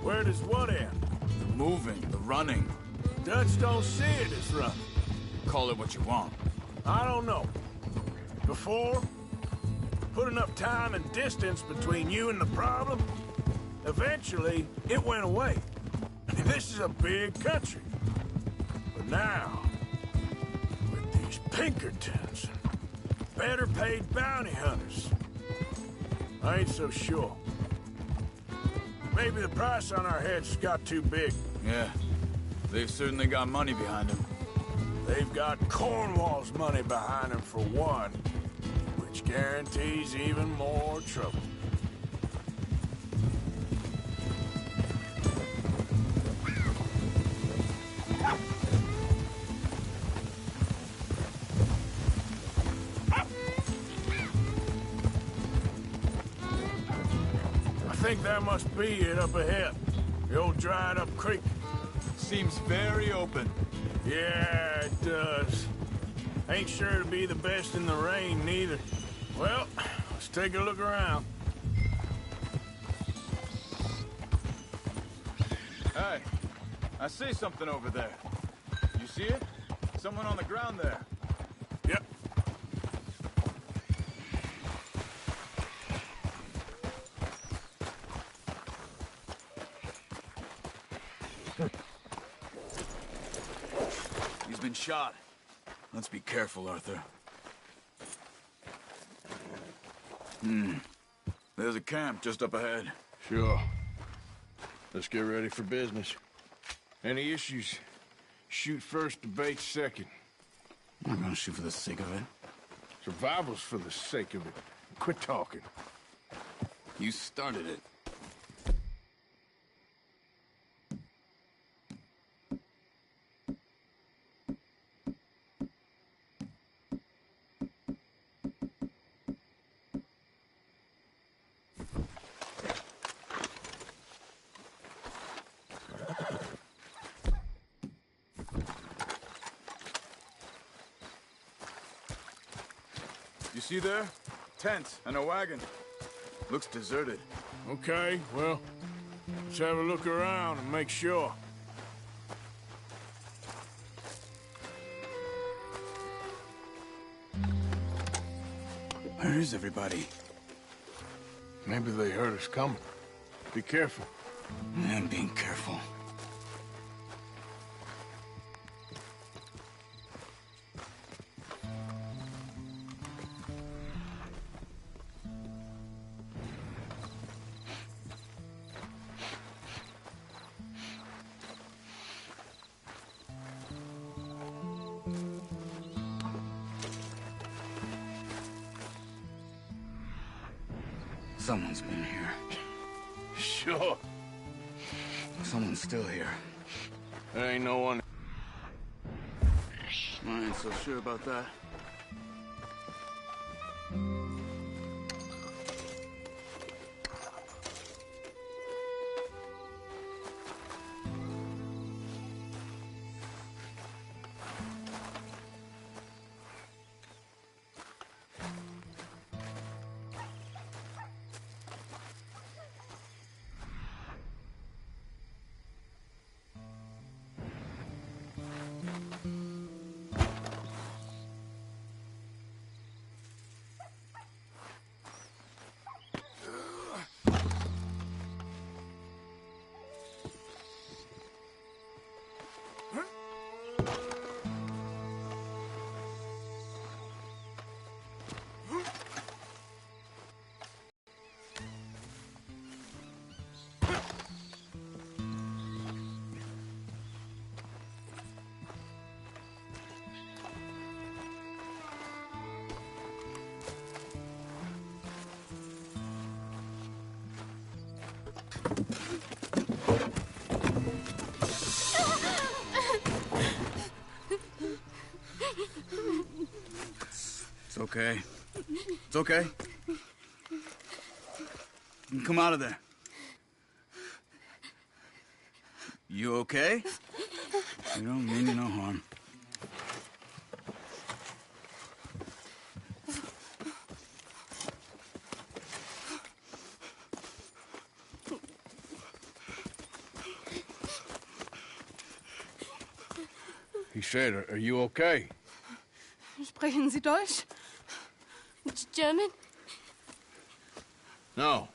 Where does what end? The moving, the running. Dutch don't see it as running. Call it what you want. I don't know. Before, put enough time and distance between you and the problem, eventually it went away. This is a big country. But now, with these Pinkertons, better paid bounty hunters, I ain't so sure. Maybe the price on our heads got too big. Yeah, they've certainly got money behind them. They've got Cornwall's money behind them for one, which guarantees even more trouble. I think that must be it up ahead. The old dried-up creek. Seems very open. Yeah, it does. Ain't sure to be the best in the rain, neither. Well, let's take a look around. Hey, I see something over there. You see it? Someone on the ground there. Yep. He's been shot. Let's be careful, Arthur. There's a camp just up ahead. Sure. Let's get ready for business. Any issues? Shoot first, debate second. I'm not gonna shoot for the sake of it. Survival's for the sake of it. Quit talking. You started it. You see there? Tent and a wagon. Looks deserted. Okay, well, let's have a look around and make sure. Where is everybody? Maybe they heard us coming. Be careful. I'm being careful. Someone's been here. Sure. Someone's still here. There ain't no one. I ain't so sure about that. It's okay. It's okay. You can come out of there. You okay? You don't mean you no harm. He said, are you okay? Sprechen Sie Deutsch? German? No.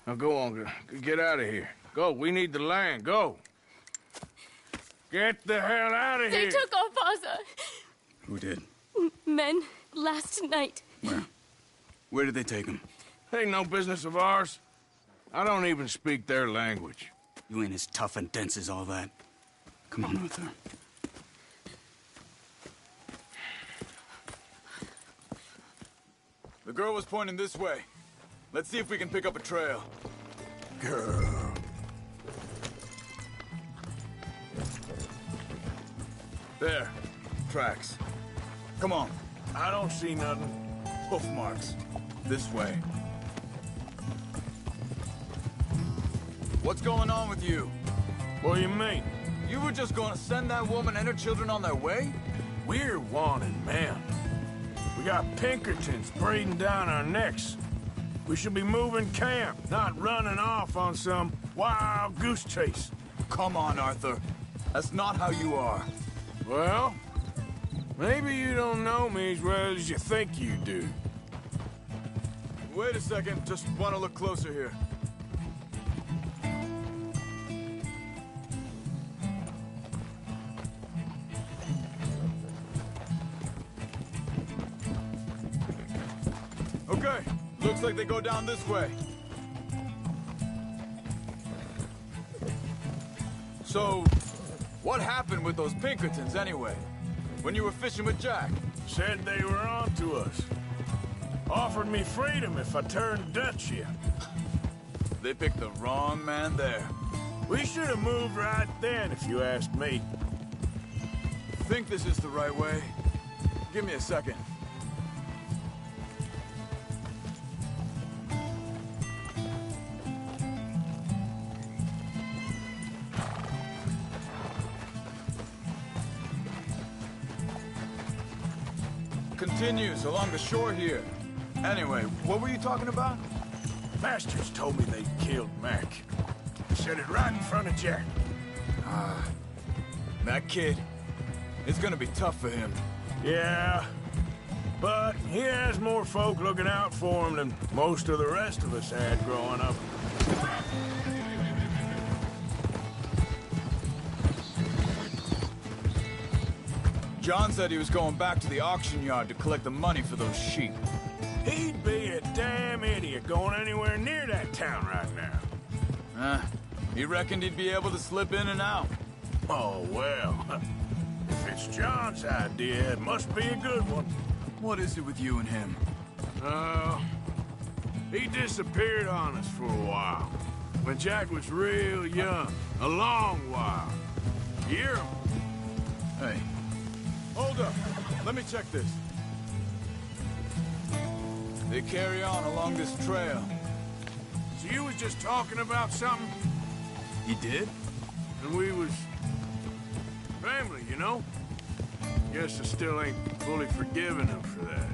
Now go on, get out of here. Go, we need the land, go. Get the hell out of They here! took our father. Who did? Men, last night. Where? Where did they take him? Ain't no business of ours. I don't even speak their language. You ain't as tough and dense as all that. Come on, Arthur. The girl was pointing this way. Let's see if we can pick up a trail. Girl. There. Tracks. Come on. I don't see nothing. Hoof marks. This way. What's going on with you? What do you mean? You were just gonna send that woman and her children on their way? We're wanted men. We got Pinkertons breathing down our necks. We should be moving camp, not running off on some wild goose chase. Come on, Arthur. That's not how you are. Well, maybe you don't know me as well as you think you do. Wait a second. Just want to look closer here. Okay, looks like they go down this way. So, what happened with those Pinkertons anyway? When you were fishing with Jack? Said they were on to us. Offered me freedom if I turned Dutch yet. They picked the wrong man there. We should have moved right then, if you ask me. Think this is the right way? Give me a second. Continues along the shore here. Anyway, what were you talking about? Bastards told me they'd killed Mac. Said it right in front of Jack. That kid. It's gonna be tough for him. Yeah, but he has more folk looking out for him than most of the rest of us had growing up. John said he was going back to the auction yard to collect the money for those sheep. He'd be a damn idiot going anywhere near that town right now. He reckoned he'd be able to slip in and out. Oh, well. If it's John's idea, it must be a good one. What is it with you and him? He disappeared on us for a while. When Jack was real young. A long while. Year. Hey, Hold up. Let me check this. They carry on along this trail. So you was just talking about something? He did? And we was... family, you know? Guess I still ain't fully forgiven him for that.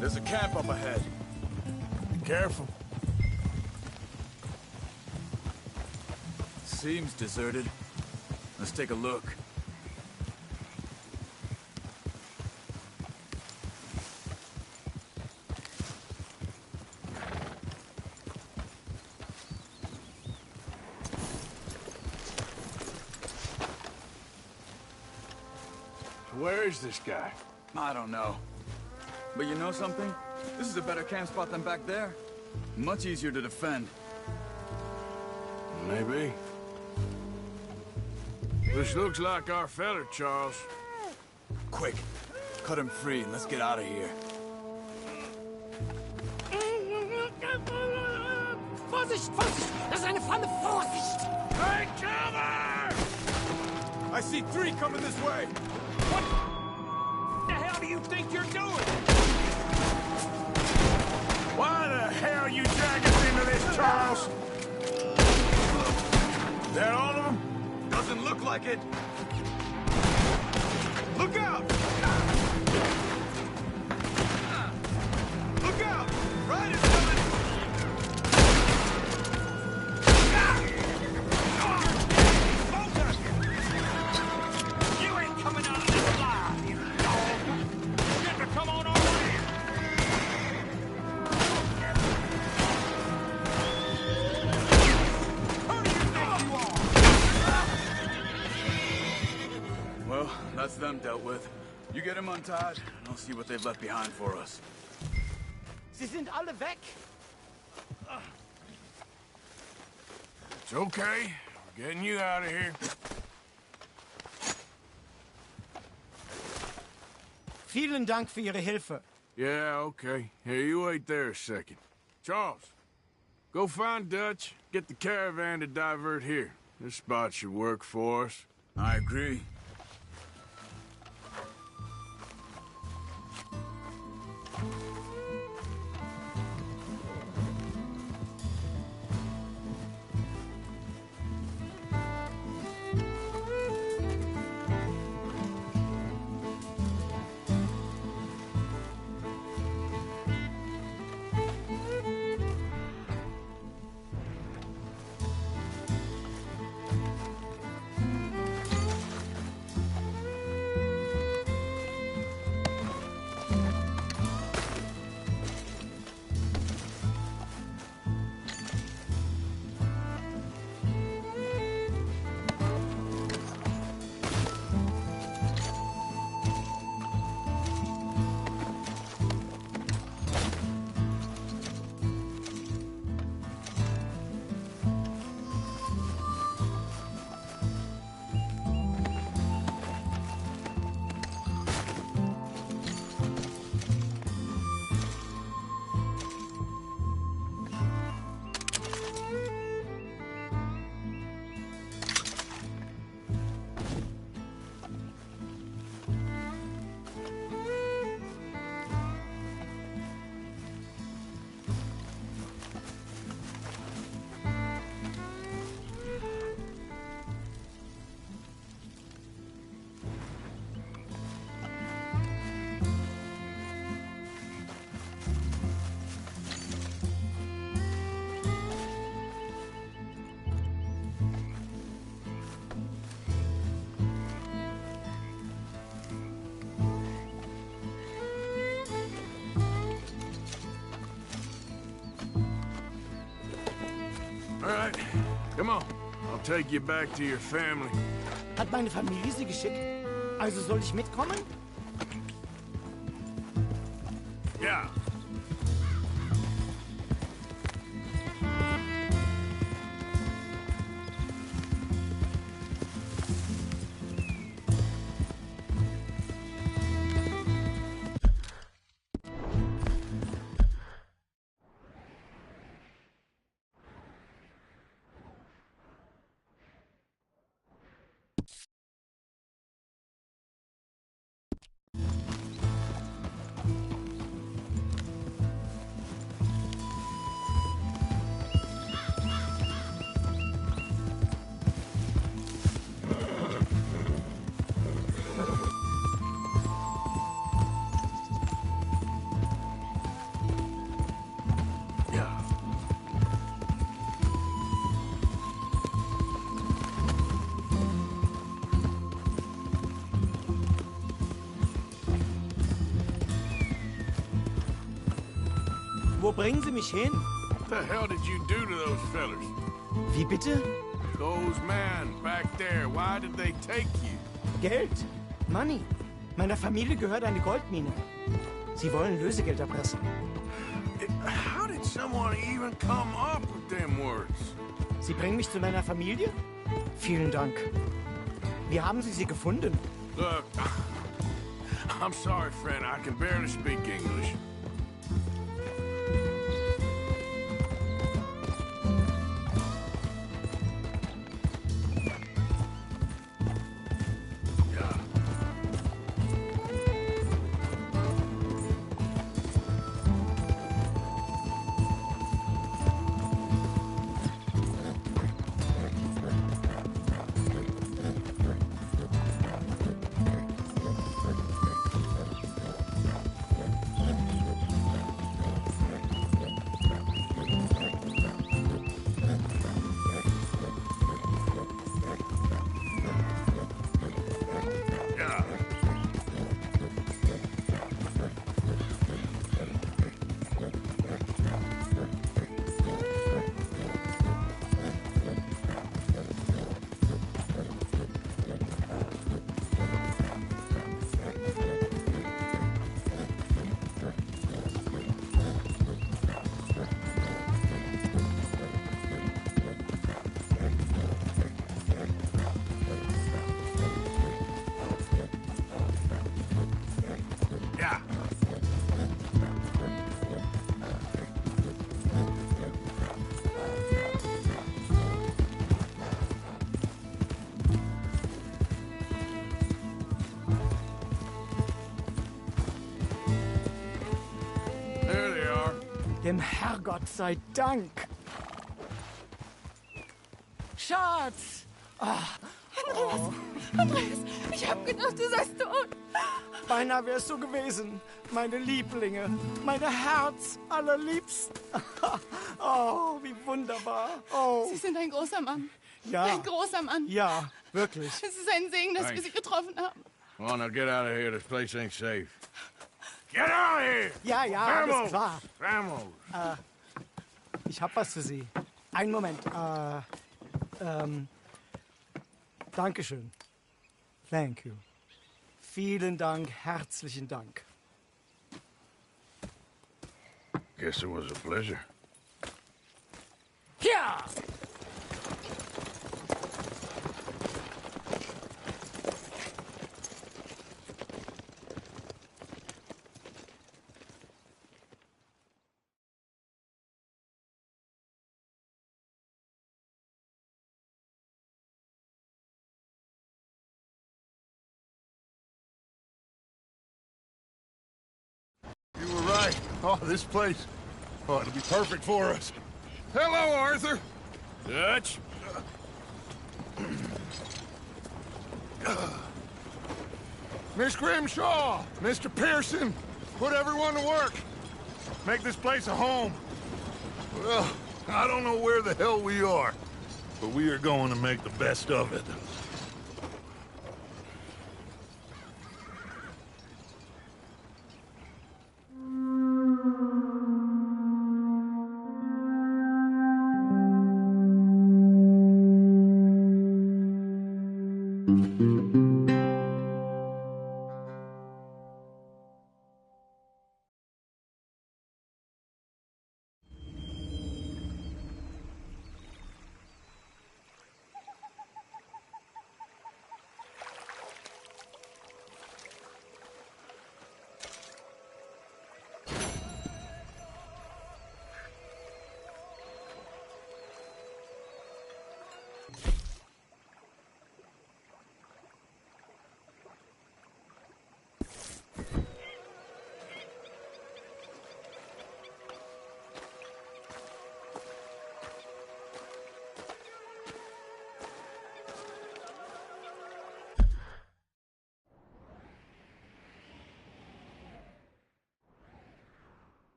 There's a camp up ahead. Be careful. Seems deserted. Let's take a look. Where is this guy? I don't know. But you know something? This is a better camp spot than back there. Much easier to defend. Maybe. This looks like our fella, Charles. Quick, cut him free and let's get out of here. Vorsicht, Vorsicht! Das ist eine Pfanne! Vorsicht! Hey, cover! I see 3 coming this way. What the hell do you think you're doing? Why the hell you drag us into this, Charles? That all of them? Doesn't look like it. Look out! Look out! Ryder's coming! You ain't coming out of this alive, you dog! You got to come on over here! Who do you think you are? Well, that's them dealt with. You get them untied, and I'll see what they've left behind for us. Sie sind alle weg. It's okay. We're getting you out of here. Vielen Dank für Ihre Hilfe. Yeah, okay. Here, you wait there a second. Charles, go find Dutch. Get the caravan to divert here. This spot should work for us. I agree. All right, come on. I'll take you back to your family. Hat meine Familie Sie geschickt? Also soll ich mitkommen? Ja. Wo bringen Sie mich hin? What the hell did you do to those fellers? Wie bitte? Those men back there, why did they take you? Geld. Money. Meiner Familie gehört eine Goldmine. Sie wollen Lösegeld erpressen. How did someone even come up with them words? Sie bringen mich zu meiner Familie? Vielen Dank. Wie haben Sie sie gefunden? Look, I'm sorry, friend. I can barely speak English. Dem Herrgott sei Dank. Schatz! Andreas, Andreas, ich hab gedacht, du seist tot. Beinahe wärst du gewesen. Meine Lieblinge, meine Herz allerliebsten. Oh, wie wunderbar. Oh. Sie sind ein großer Mann. Ja. Ein großer Mann. Ja, wirklich. Es ist ein Segen, dass wir Sie getroffen haben. Come on, now get out of here. This place ain't safe. Get out of here! Ja, ja, Vamos! alles klar. Vamos! Ich hab was für Sie. Einen Moment. Dankeschön. Thank you. Vielen Dank, herzlichen Dank. Guess it was a pleasure. Ja! You were right. Oh, this place. Oh, it'll be perfect for us. Hello, Arthur. Dutch? Miss Grimshaw, Mr. Pearson, put everyone to work. Make this place a home. Well, I don't know where the hell we are, but we are going to make the best of it.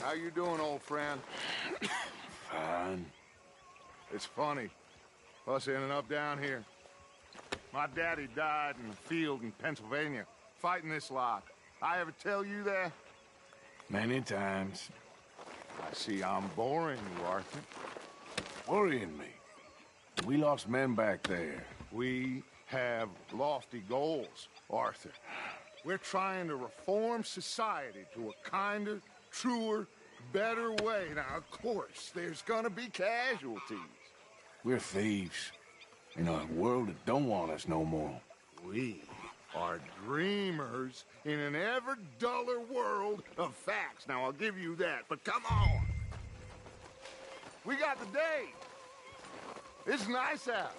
How you doing, old friend? Fine. It's funny, us ending up down here. My daddy died in the field in Pennsylvania, fighting this lot. I ever tell you that? Many times. I see I'm boring you, Arthur. Worrying me. We lost men back there. We have lofty goals, Arthur. We're trying to reform society to a kinder, truer, better way. Now, of course, there's gonna be casualties. We're thieves. In a world that don't want us no more. We are dreamers in an ever duller world of facts. Now, I'll give you that, but come on. We got the day. It's nice out.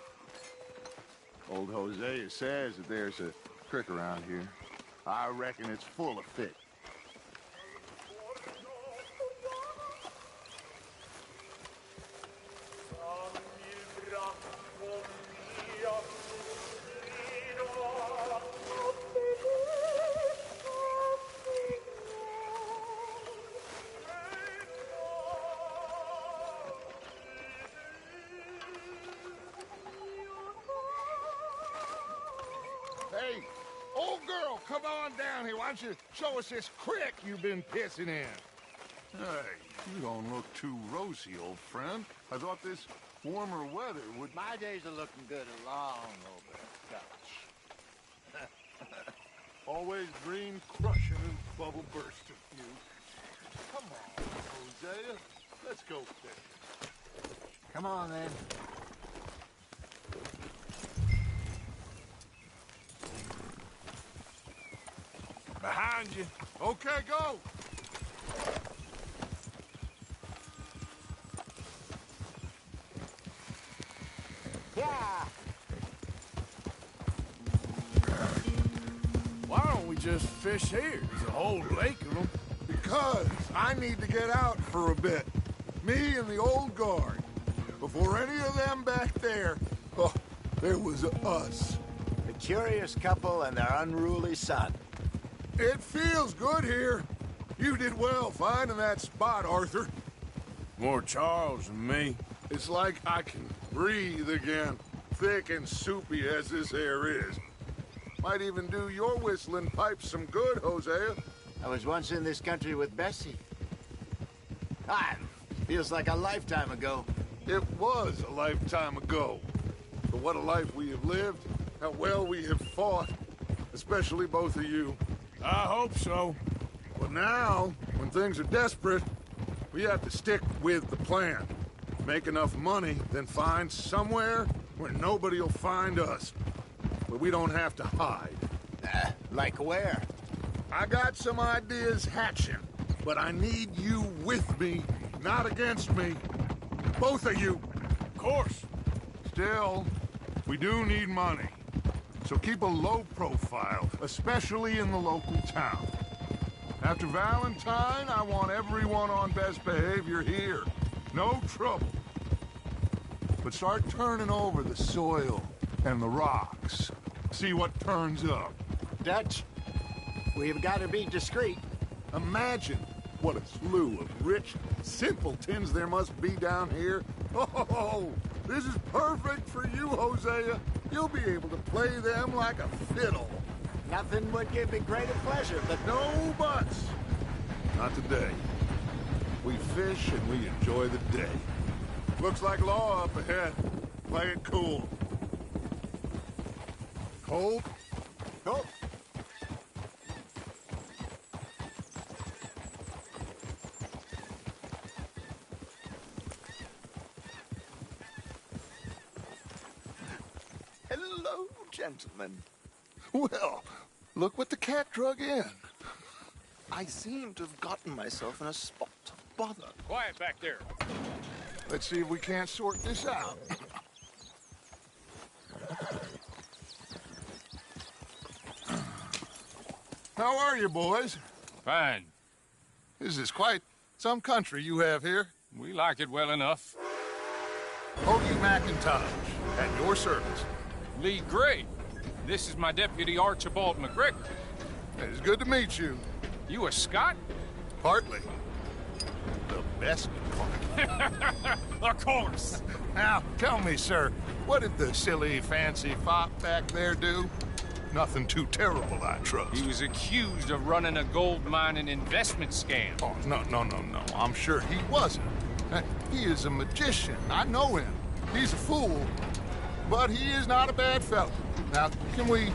Old Hosea says that there's a creek around here. I reckon it's full of fish. Hey, old girl, come on down here. Why don't you show us this creek you've been pissing in? Hey, you don't look too rosy, old friend. I thought this warmer weather would... My days are looking good along over Dutch. Always green crushing and bubble bursting, you. Come on, Hosea. Let's go fish. Come on, then. Behind you. Okay, go. Yeah. Why don't we just fish here? There's a whole lake of them. Because I need to get out for a bit. Me and the old guard. Before any of them back there, oh, there was us. A curious couple and their unruly son. It feels good here. You did well finding that spot, Arthur. More Charles than me. It's like I can breathe again, thick and soupy as this air is. Might even do your whistling pipes some good, Hosea. I was once in this country with Bessie. Ah, feels like a lifetime ago. It was a lifetime ago. But what a life we have lived, how well we have fought, especially both of you. I hope so. But now, when things are desperate, we have to stick with the plan. Make enough money, then find somewhere where nobody will find us. Where we don't have to hide. Like where? I got some ideas hatching, but I need you with me, not against me. Both of you. Of course. Still, we do need money. So keep a low profile, especially in the local town. After Valentine, I want everyone on best behavior here. No trouble. But start turning over the soil and the rocks. See what turns up. Dutch, we've got to be discreet. Imagine what a slew of rich simpletons there must be down here. Oh, this is perfect for you, Hosea. You'll be able to play them like a fiddle. Nothing would give me greater pleasure, but... No buts. Not today. We fish and we enjoy the day. Looks like law up ahead. Play it cool. Colt? Colt. Hello, gentlemen. Well, look what the cat drug in. I seem to have gotten myself in a spot of bother. Quiet back there. Let's see if we can't sort this out. How are you, boys? Fine. This is quite some country you have here. We like it well enough. Hoagie McIntosh, at your service. Lee Gray. This is my deputy, Archibald McGregor. It's good to meet you. You a Scot? Partly. the best part. Of course. Now, tell me, sir, what did the silly, fancy fop back there do? Nothing too terrible, I trust. He was accused of running a gold mining investment scam. Oh, no. I'm sure he wasn't. He is a magician. I know him. He's a fool, but he is not a bad fellow. Now, can we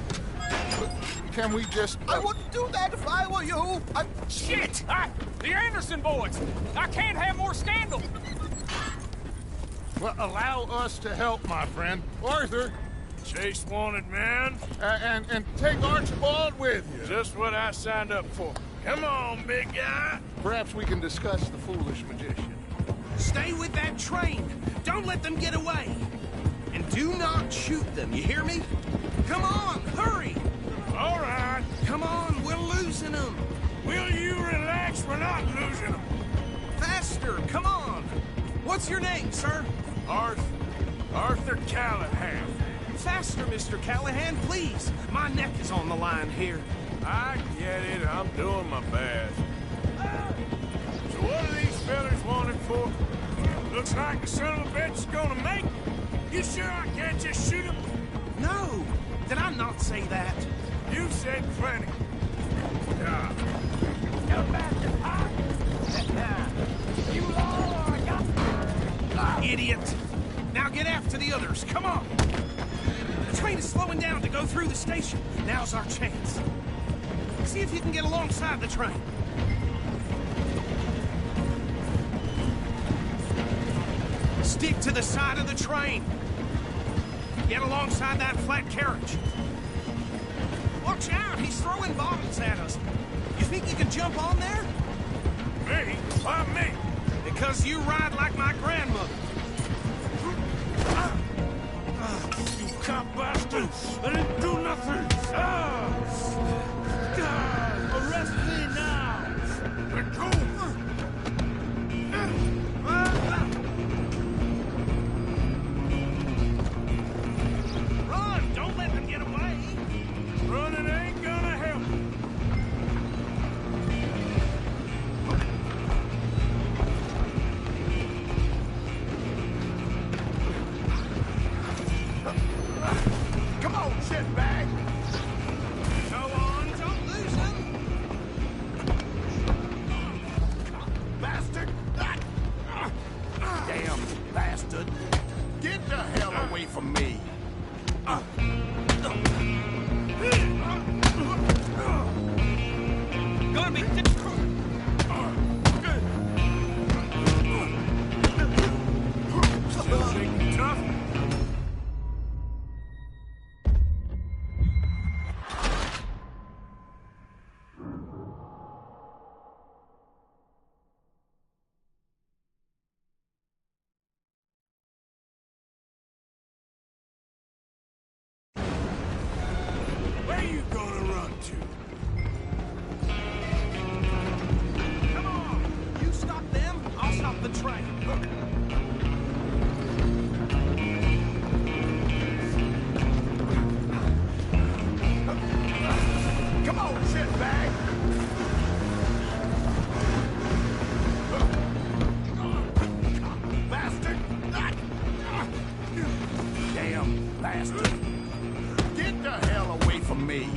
just... I wouldn't do that if I were you. Shit! The Anderson boys! I can't have more scandal! Well, allow us to help, my friend. Arthur! Chase wanted man. And take Archibald with you. Just what I signed up for. Come on, big guy. Perhaps we can discuss the foolish magician. Stay with that train. Don't let them get away. And do not shoot them, you hear me? Come on, hurry! All right. Come on, we're losing them. Will you relax? We're not losing them. Faster, come on. What's your name, sir? Arthur Callahan. Faster, Mr. Callahan, please. My neck is on the line here. I get it. I'm doing my best. So what are these fellas wanted for? Looks like the son of a bitch is gonna make it. You sure I can't just shoot him? No. Did I not say that? You said plenty. Yeah. You all are Idiot. Now get after the others. Come on. The train is slowing down to go through the station. Now's our chance. See if you can get alongside the train. Stick to the side of the train. Get alongside that flat carriage. Watch out, he's throwing bottles at us. You think you can jump on there? Me? Why me? Because you ride like my grandmother. You cop bastard! I didn't do nothing! Arrest me now! Let go! Run! Don't let them get away! Running ain't gonna help! Come on, shitbag! Go on, don't lose them! Bastard! Damn bastard! Get the hell away from me! Gonna be... Still shaking tough? Where you gonna run to? Come on! You stop them, I'll stop the train. Come on, shitbag! Bastard! Damn bastard! Get the hell away from me!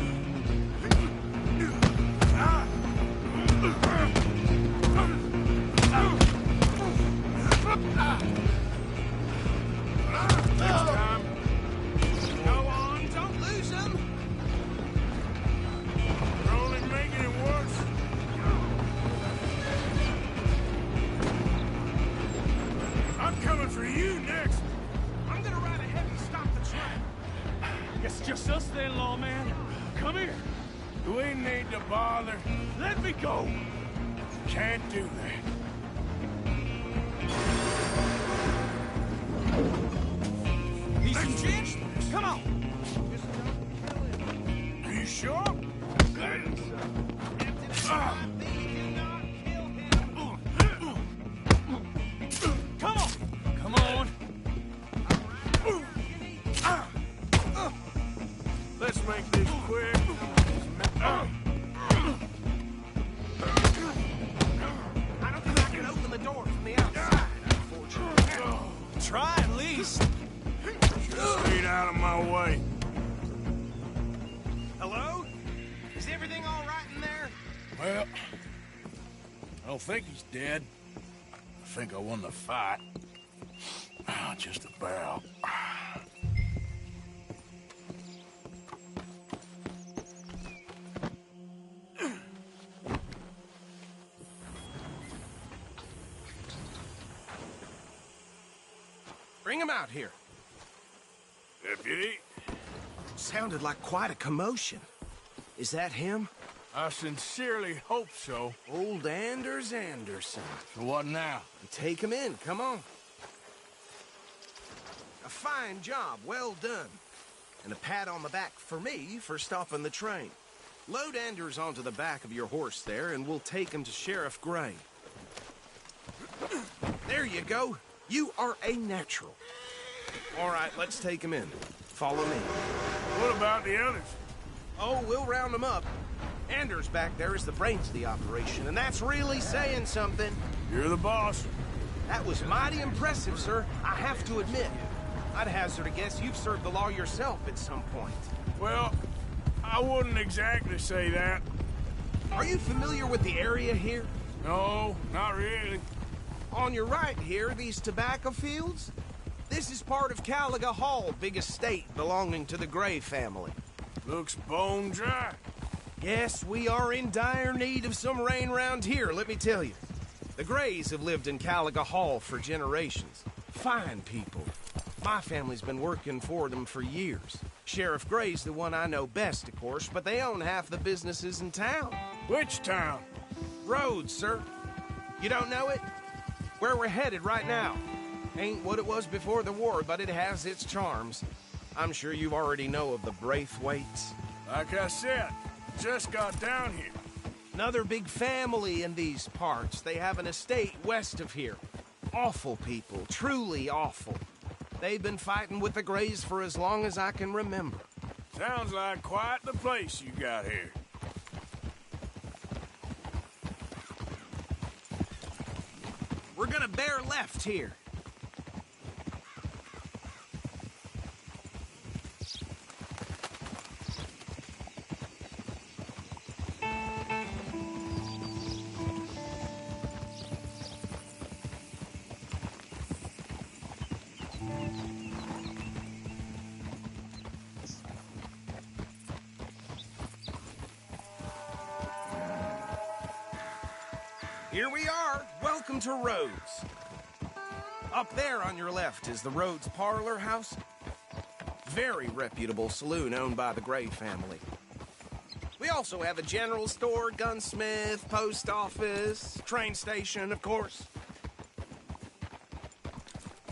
Go on, don't lose them! You're only making it worse. I'm coming for you next. I'm gonna ride ahead and stop the train. It's just us then, lawman. Come here. We need to bother. Let me go. Can't do that. Need some gin? Come on! Are you sure? Come on. Come on. Let's make this quick. I don't think I can open the door. from the outside, unfortunately. Try at least. Get out of my way. Hello? Is everything all right in there? Well, I don't think he's dead. I think I won the fight. Just about. Bring him out here. Deputy? Sounded like quite a commotion. Is that him? I sincerely hope so. Old Anders Anderson. So what now? Take him in, come on. A fine job, well done. And a pat on the back for me for stopping the train. Load Anders onto the back of your horse there, and we'll take him to Sheriff Gray. There you go. You are a natural. All right, let's take him in. Follow me. What about the others? Oh, we'll round them up. Anders back there is the brains of the operation, and that's really saying something. You're the boss. That was mighty impressive, sir. I have to admit. I'd hazard a guess you've served the law yourself at some point. Well, I wouldn't exactly say that. Are you familiar with the area here? No, not really. On your right here, these tobacco fields? This is part of Caliga Hall, big estate belonging to the Gray family. Looks bone dry. Yes, we are in dire need of some rain round here, let me tell you. The Grays have lived in Caliga Hall for generations. Fine people. My family's been working for them for years. Sheriff Gray's the one I know best, of course, but they own half the businesses in town. Which town? Rhodes, sir. You don't know it? Where we're headed right now. Ain't what it was before the war, but it has its charms. I'm sure you already know of the Braithwaites. Like I said, just got down here. Another big family in these parts. They have an estate west of here. Awful people, truly awful. They've been fighting with the Grays for as long as I can remember. Sounds like quite the place you got here. We're gonna bear left here. Here we are. Welcome to Rhodes. Up there on your left is the Rhodes Parlor House. Very reputable saloon owned by the Gray family. We also have a general store, gunsmith, post office, train station, of course.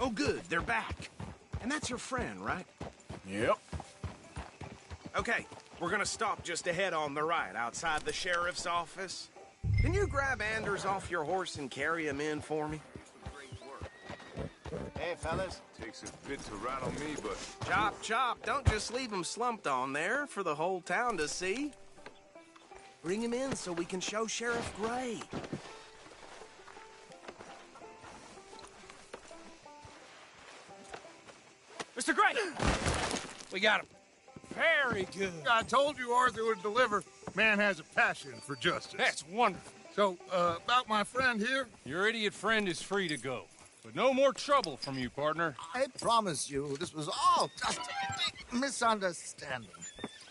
Oh, good. They're back. And that's your friend, right? Yep. Okay, we're gonna stop just ahead on the right, outside the sheriff's office. Can you grab Anders off your horse and carry him in for me? Hey, fellas. Takes a bit to rattle me, but... Chop, chop. Don't just leave him slumped on there for the whole town to see. Bring him in so we can show Sheriff Gray. Mr. Gray! We got him. Very good. I told you Arthur would deliver. Man has a passion for justice. That's wonderful. So, about my friend here? Your idiot friend is free to go. But no more trouble from you, partner. I promise you, this was all just a big misunderstanding.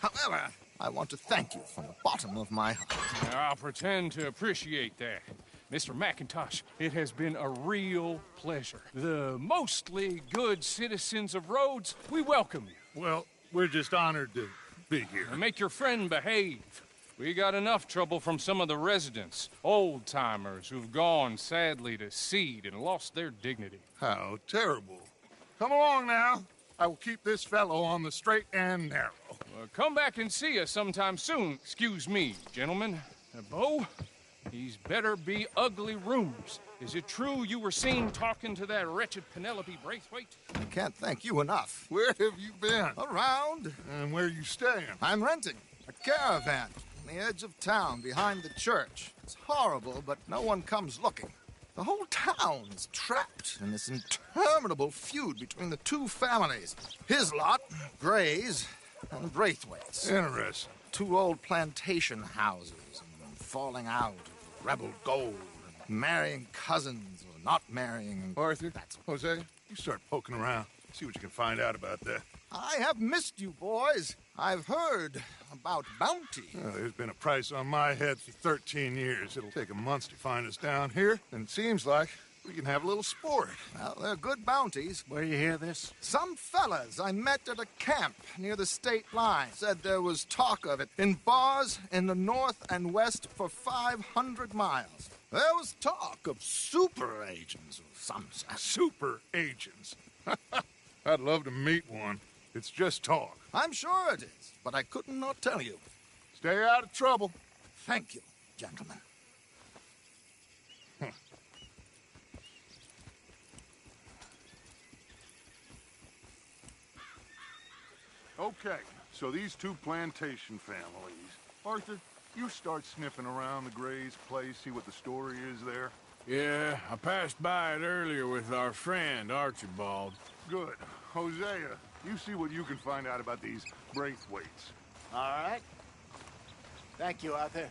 However, I want to thank you from the bottom of my heart. I'll pretend to appreciate that. Mr. McIntosh, it has been a real pleasure. The mostly good citizens of Rhodes, we welcome you. Well, we're just honored to be here. And make your friend behave. We got enough trouble from some of the residents, old-timers who've gone, sadly, to seed and lost their dignity. How terrible. Come along now. I will keep this fellow on the straight and narrow. Come back and see us sometime soon. Excuse me, gentlemen. Bo, these better be ugly rumors. Is it true you were seen talking to that wretched Penelope Braithwaite? I can't thank you enough. Where have you been? Around. And where are you staying? I'm renting a caravan on the edge of town behind the church. It's horrible, but no one comes looking. The whole town is trapped in this interminable feud between the two families. His lot, Gray's, and Braithwaite's. Interesting. Two old plantation houses, and falling out of rebel gold, and marrying cousins or not marrying. Arthur, Jose, you start poking around. See what you can find out about that. I have missed you, boys. I've heard about bounty. There's been a price on my head for 13 years. It'll take a month to find us down here, and it seems like we can have a little sport. Well, they're good bounties. Where you hear this? Some fellas I met at a camp near the state line said there was talk of it in bars in the north and west for 500 miles. There was talk of super agents or some such. Super agents? I'd love to meet one. It's just talk. I'm sure it is, but I couldn't not tell you. Stay out of trouble. Thank you, gentlemen. Okay, so these two plantation families. Arthur, you start sniffing around the Gray's place, see what the story is there. Yeah, I passed by it earlier with our friend, Archibald. Good. Hosea, you see what you can find out about these Braithwaites. All right. Thank you, Arthur.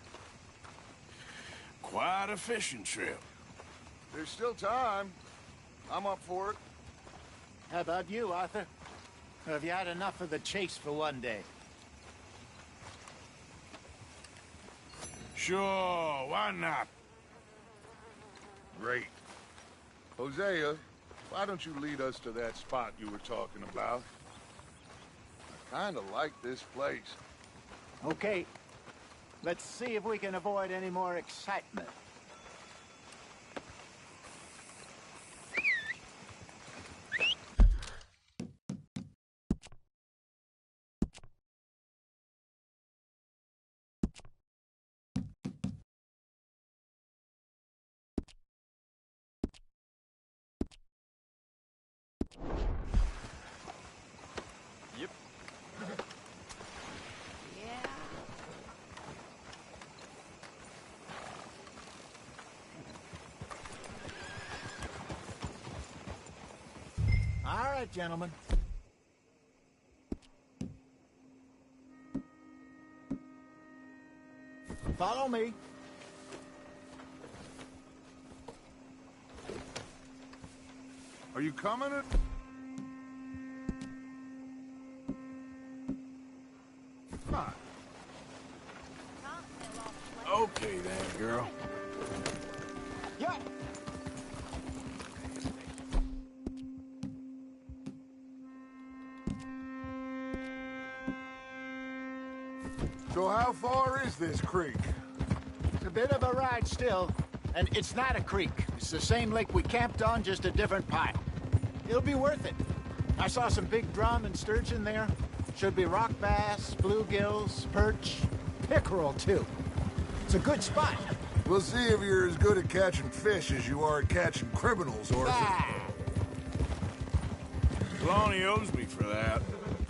Quite a fishing trip. There's still time. I'm up for it. How about you, Arthur? Or have you had enough of the chase for one day? Sure, why not? Great. Hosea, why don't you lead us to that spot you were talking about? I kind of like this place. Okay. Let's see if we can avoid any more excitement. Yep. All right, gentlemen. Follow me. Are you coming? Come on. Okay then, girl. Yeah. So how far is this creek? It's a bit of a ride still. And it's not a creek. It's the same lake we camped on, just a different pile. It'll be worth it. I saw some big drum and sturgeon there. Should be rock bass, bluegills, perch, pickerel, too. It's a good spot. We'll see if you're as good at catching fish as you are at catching criminals, Arthur. Trelawney owes me for that.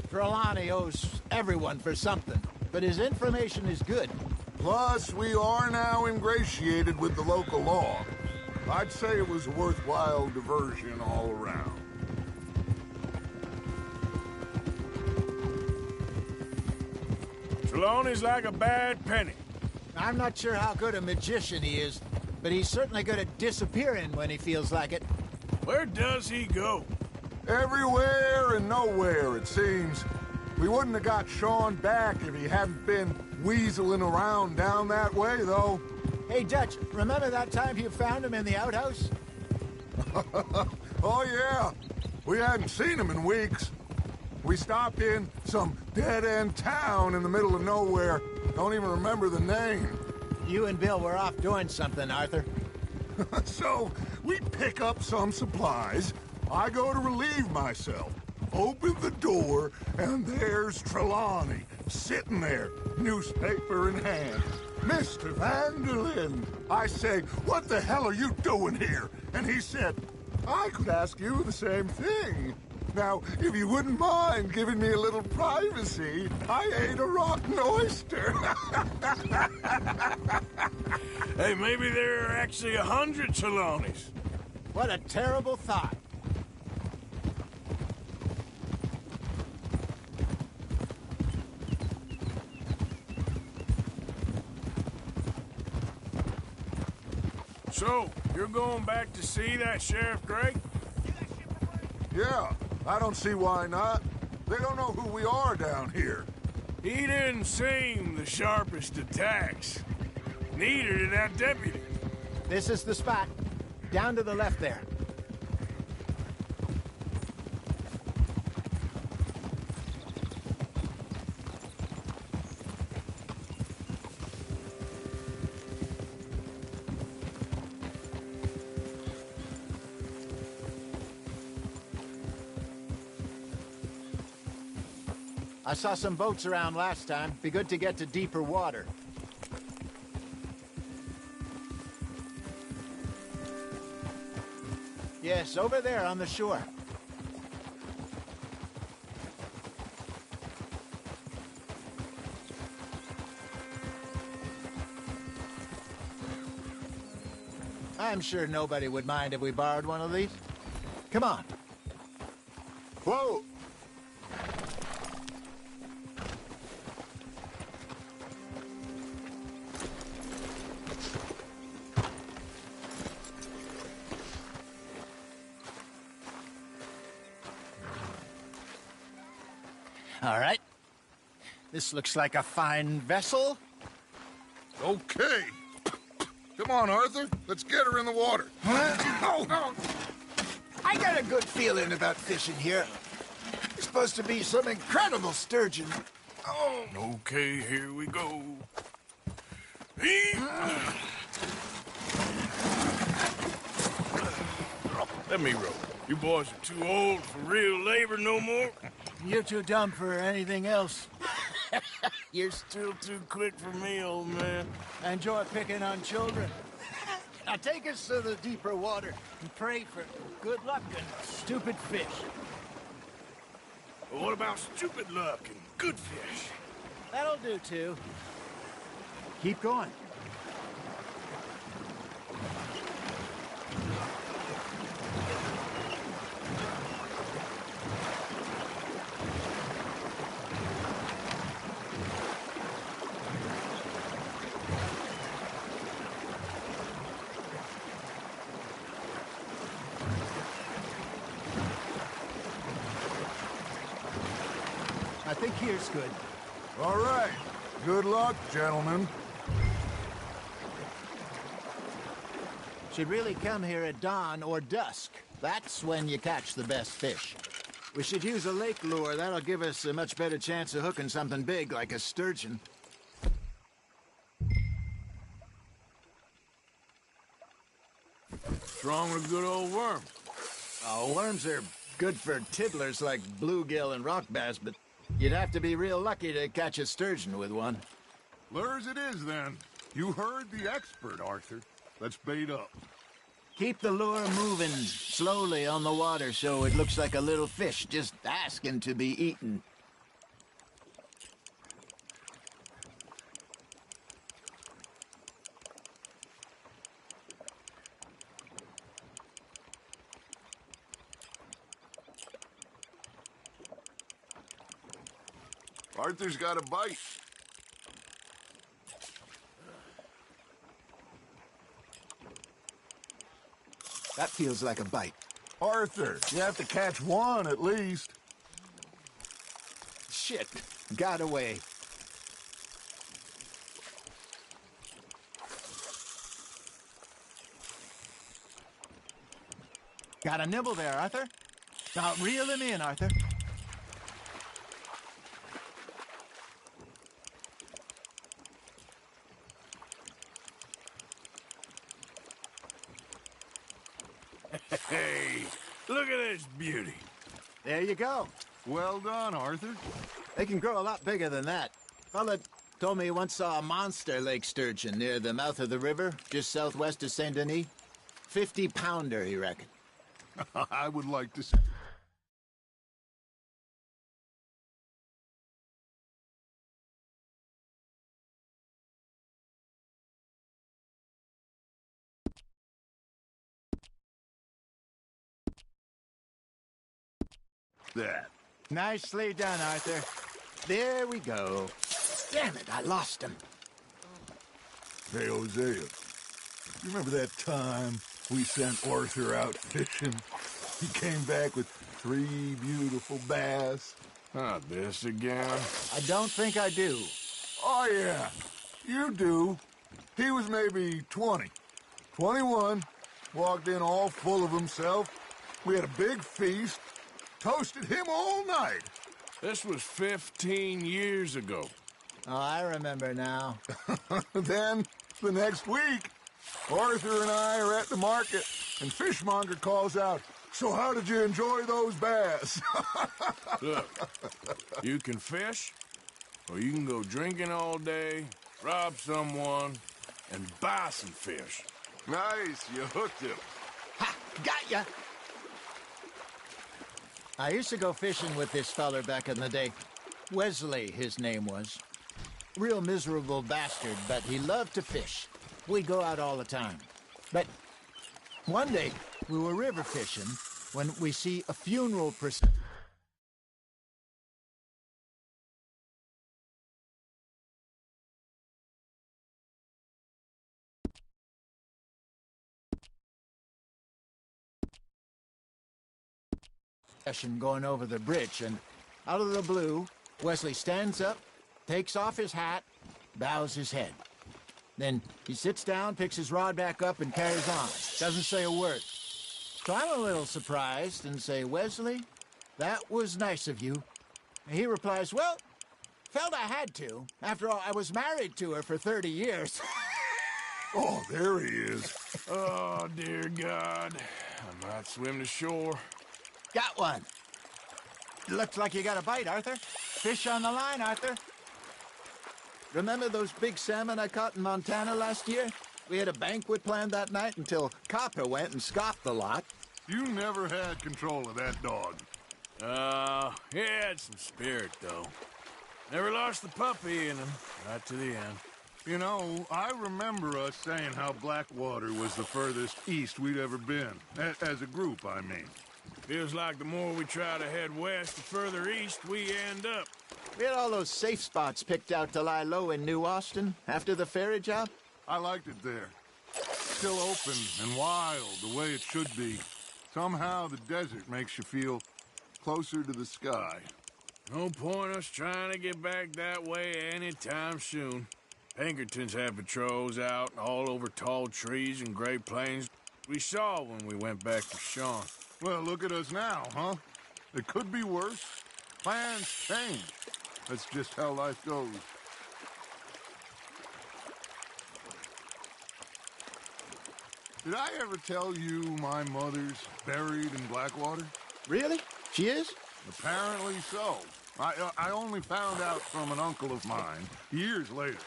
Trelawney owes everyone for something, but his information is good. Plus, we are now ingratiated with the local law. I'd say it was a worthwhile diversion all around. Trelawney's like a bad penny. I'm not sure how good a magician he is, but he's certainly good at disappearing when he feels like it. Where does he go? Everywhere and nowhere, it seems. We wouldn't have got Sean back if he hadn't been weaseling around down that way, though. Hey, Dutch, remember that time you found him in the outhouse? Oh, yeah. We hadn't seen him in weeks. We stopped in some dead-end town in the middle of nowhere. Don't even remember the name. You and Bill were off doing something, Arthur. So, we pick up some supplies. I go to relieve myself. Open the door, and there's Trelawney, sitting there, newspaper in hand. Mr. Van der Linde. I say, what the hell are you doing here? And he said, I could ask you the same thing. Now, if you wouldn't mind giving me a little privacy, I ate a rotten oyster. Hey, maybe there are actually 100 Trelawneys. What a terrible thought. So, you're going back to see that Sheriff Gray? Yeah, I don't see why not. They don't know who we are down here. He didn't seem the sharpest attacks. Neither did that deputy. This is the spot. Down to the left there. I saw some boats around last time. Be good to get to deeper water. Yes, over there on the shore. I'm sure nobody would mind if we borrowed one of these. Come on. Whoa! All right. This looks like a fine vessel. Okay. Come on, Arthur. Let's get her in the water. Oh. I got a good feeling about fishing here. It's supposed to be some incredible sturgeon. Oh. Okay, here we go. Let me row. You boys are too old for real labor no more. You're too dumb for anything else. You're still too quick for me, old man. I enjoy picking on children. Now take us to the deeper water and pray for good luck and stupid fish. Well, what about stupid luck and good fish? That'll do, too. Keep going. I think here's good. All right. Good luck, gentlemen. Should really come here at dawn or dusk. That's when you catch the best fish. We should use a lake lure. That'll give us a much better chance of hooking something big like a sturgeon. What's wrong with a good old worm? Oh, worms are good for tiddlers like bluegill and rock bass, but you'd have to be real lucky to catch a sturgeon with one. Lures it is, then. You heard the expert, Arthur. Let's bait up. Keep the lure moving slowly on the water so it looks like a little fish just asking to be eaten. Arthur's got a bite. That feels like a bite. Arthur, you have to catch one at least. Shit, got away. Got a nibble there, Arthur. Now reel him in, Arthur. Hey, look at this beauty. There you go. Well done, Arthur. They can grow a lot bigger than that. Fella told me he once saw a monster lake sturgeon near the mouth of the river, just southwest of Saint Denis. 50-pounder, he reckoned. I would like to see. that. Nicely done, Arthur. There we go. Damn it, I lost him. Hey, Hosea, you remember that time we sent Arthur out fishing? He came back with 3 beautiful bass. Not this again. I don't think I do. Oh, yeah, you do. He was maybe 20, 21, walked in all full of himself. We had a big feast, toasted him all night. This was 15 years ago. Oh, I remember now. Then, the next week, Arthur and I are at the market, and Fishmonger calls out, "So how did you enjoy those bass?" Look, you can fish, or you can go drinking all day, rob someone, and buy some fish. Nice, you hooked him. Ha! Got ya! I used to go fishing with this feller back in the day. Wesley, his name was. Real miserable bastard, but he loved to fish. We'd go out all the time. But one day, we were river fishing when we see a funeral procession. Going over the bridge, and out of the blue, Wesley stands up, takes off his hat, bows his head. Then he sits down, picks his rod back up, and carries on. Doesn't say a word. So I'm a little surprised and say, "Wesley, that was nice of you." And he replies, "Well, felt I had to. After all, I was married to her for 30 years. Oh, there he is. Oh, dear God. I might swim to shore. Got one. Looks like you got a bite, Arthur. Fish on the line, Arthur. Remember those big salmon I caught in Montana last year? We had a banquet planned that night until Copper went and scoffed the lot. You never had control of that dog. He had some spirit, though. Never lost the puppy in him, right to the end. You know, I remember us saying how Blackwater was the furthest east we'd ever been. As a group, I mean. Feels like the more we try to head west, the further east we end up. We had all those safe spots picked out to lie low in New Austin after the ferry job. I liked it there. Still open and wild, the way it should be. Somehow the desert makes you feel closer to the sky. No point us trying to get back that way anytime soon. Pinkertons have patrols out all over tall trees and Great Plains. We saw when we went back to Sean. Well, look at us now, huh? It could be worse. Plans change. That's just how life goes. Did I ever tell you my mother's buried in Blackwater? Really? She is? Apparently so. I only found out from an uncle of mine years later.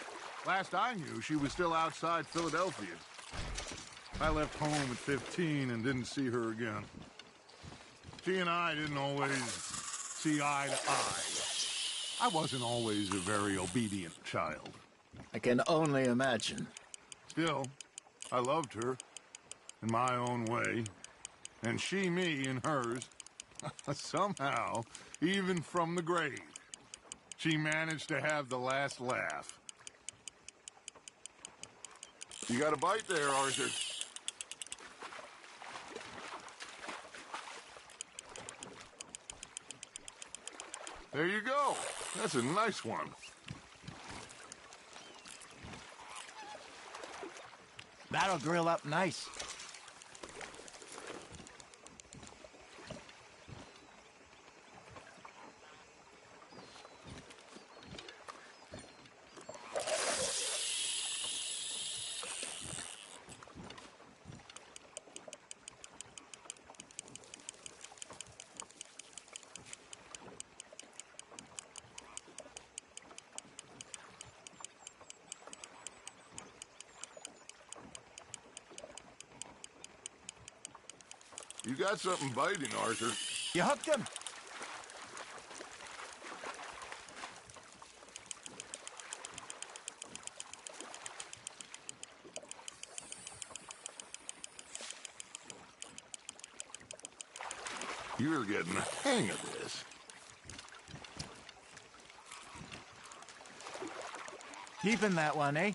Last I knew, she was still outside Philadelphia. I left home at 15 and didn't see her again. She and I didn't always see eye to eye. I wasn't always a very obedient child. I can only imagine. Still, I loved her in my own way, and she me in hers. Somehow, even from the grave, she managed to have the last laugh. You got a bite there, Arthur. There you go. That's a nice one. That'll grill up nice. You got something biting, Arthur. You hooked him. You're getting the hang of this. Keeping that one, eh?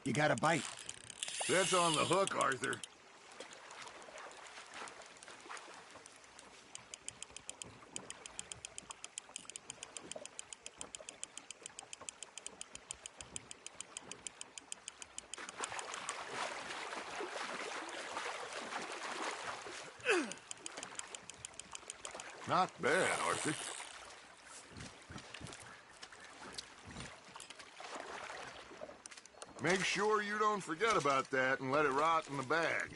You got a bite. That's on the hook, Arthur. Not bad, Arthur. Make sure you don't forget about that and let it rot in the bag.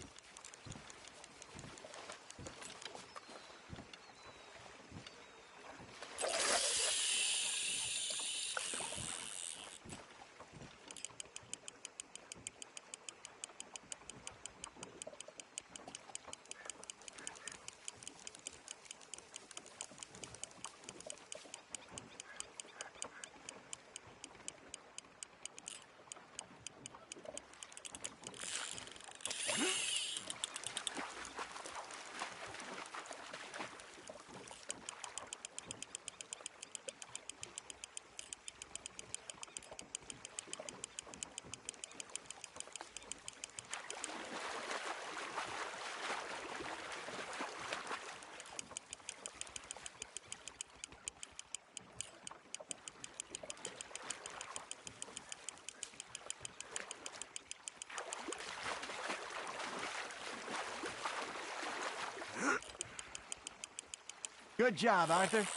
Good job, Arthur.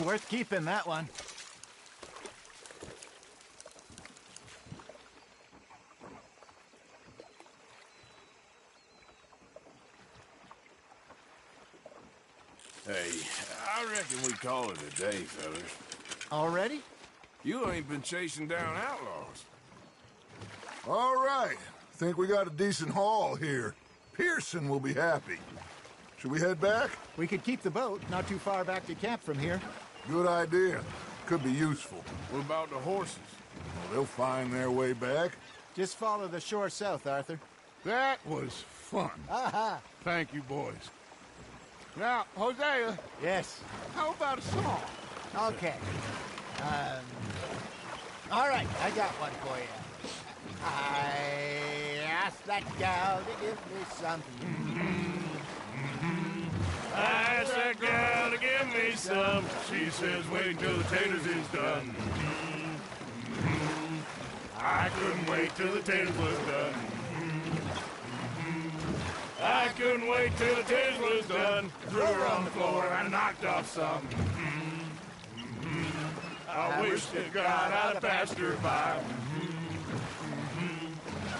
Worth keeping, that one. Hey, I reckon we call it a day, fellas. Already? You ain't been chasing down outlaws. All right. Think we got a decent haul here. Pearson will be happy. Should we head back? We could keep the boat not too far back to camp from here. Good idea. Could be useful. What about the horses? Well, they'll find their way back. Just follow the shore south, Arthur. That was fun. Aha! Thank you, boys. Now, Hosea. Yes? How about a song? Okay. All right, I got one for you. I asked that gal to give me something. I asked that gal to give me some. She says, wait till the taters is done. I couldn't wait till the taters was done. I couldn't wait till the taters was done. Threw her on the floor and knocked off some. I wish to God I'd have passed her by.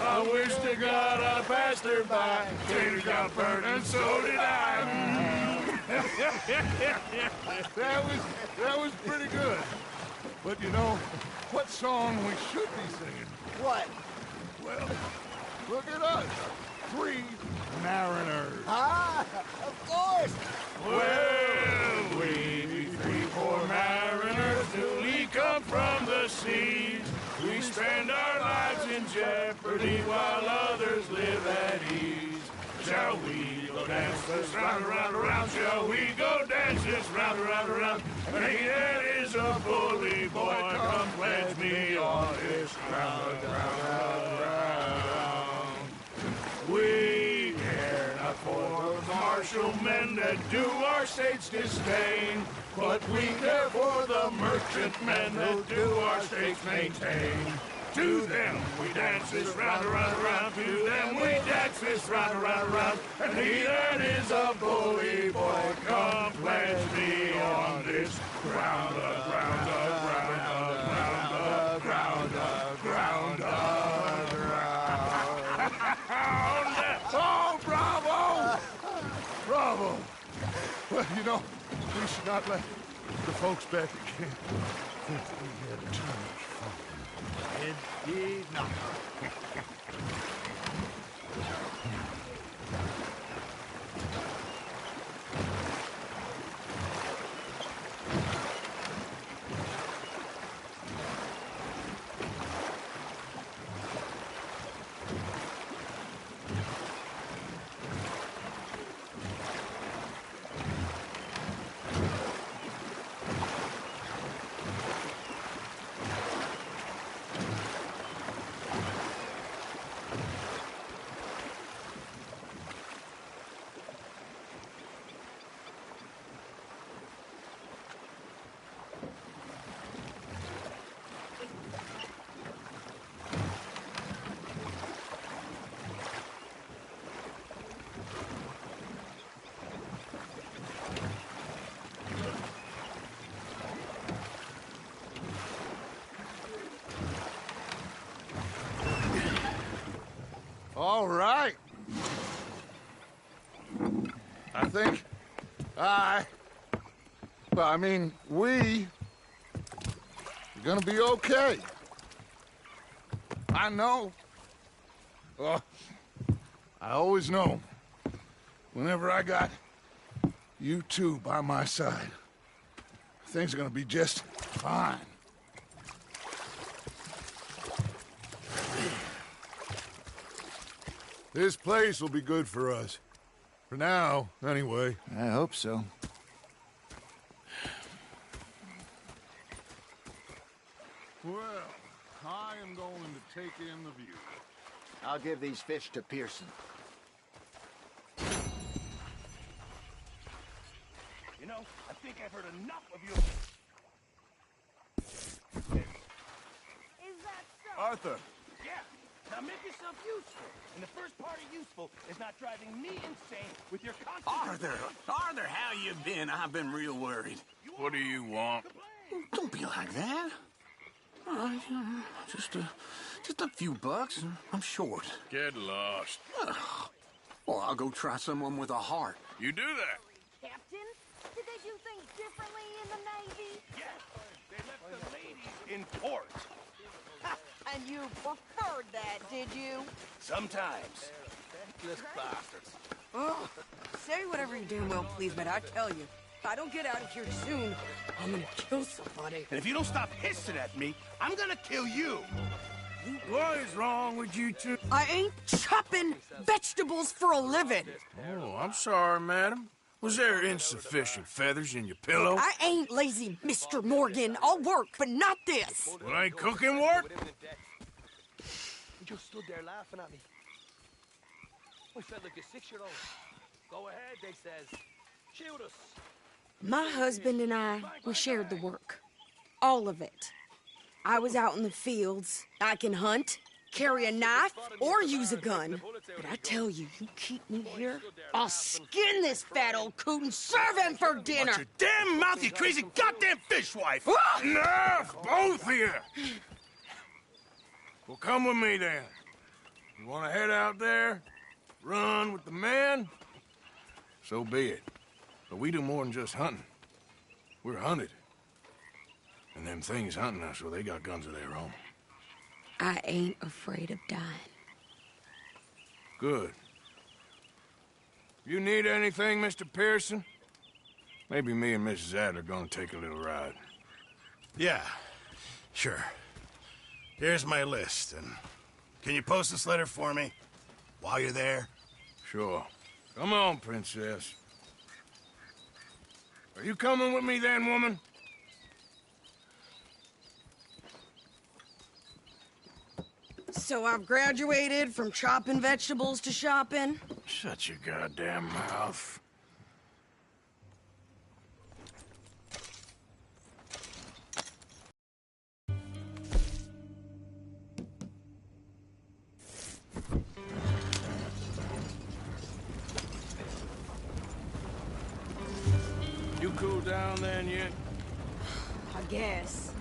I wish to God I'd passed her by. Taters got burnt and so did I. that was pretty good. But you know, what song we should be singing? What? Well, look at us. 3 mariners. Ah, of course. Well, we be 3 poor mariners newly come from the seas. We spend our lives in jeopardy while others live at ease. Shall we go dance this round, around, around? Shall we go dance this round, around, around? And he that is a bully boy, come pledge me on this ground, ground. We care not for the martial men that do our state's disdain, but we care for the merchant men that do our state's maintain. To them we dance this round, around, around. To them we dance this round, around, around. And he that is a bully boy, come pledge me on this ground, ground, ground, ground, ground, ground, ground. Well, you know, we should not let the folks back at camp think that we had too much fun. Indeed not. All right. I think we are gonna be okay. I know. Oh, I always know. Whenever I got you two by my side, things are gonna be just fine. This place will be good for us. For now, anyway. I hope so. Well, I am going to take in the view. I'll give these fish to Pearson. You know, I think I've heard enough of you. Is that so? Arthur. Yeah. Now make yourself useful. And the first part of useful is not driving me insane with your constant... Arthur, how you been? I've been real worried. What do you want? Don't be like that. All right, just a few bucks, and I'm short. Get lost. Well, I'll go try someone with a heart. You do that. Captain, did they do things differently in the Navy? Yes, they left the ladies in port. And you preferred that, did you? Sometimes. Thankless bastards. Oh, say whatever you damn well please, but I tell you, if I don't get out of here soon, I'm gonna kill somebody. And if you don't stop hissing at me, I'm gonna kill you. What is wrong with you two? I ain't chopping vegetables for a living. Oh, I'm sorry, madam. Was there insufficient feathers in your pillow? I ain't lazy, Mr. Morgan. I'll work, but not this. Well, ain't cooking work? You just stood there laughing at me. I felt like a 6-year-old. Go ahead, they says. Shoot us. My husband and I, we shared the work. All of it. I was out in the fields. I can hunt, carry a knife, or use a gun. But I tell you, you keep me here, I'll skin this fat old coot and serve him for dinner. Watch your damn mouth, you crazy goddamn fishwife! Enough, both of you! Well, come with me, then. You want to head out there, run with the men? So be it. But we do more than just hunting. We're hunted. And them things hunting us, well, they got guns of their own. I ain't afraid of dying. Good. You need anything, Mr. Pearson? Maybe me and Mrs. Adler are gonna take a little ride. Yeah, sure. Here's my list, and can you post this letter for me while you're there? Sure. Come on, Princess. Are you coming with me then, woman? So I've graduated from chopping vegetables to shopping? Shut your goddamn mouth. You cool down then yet? I guess.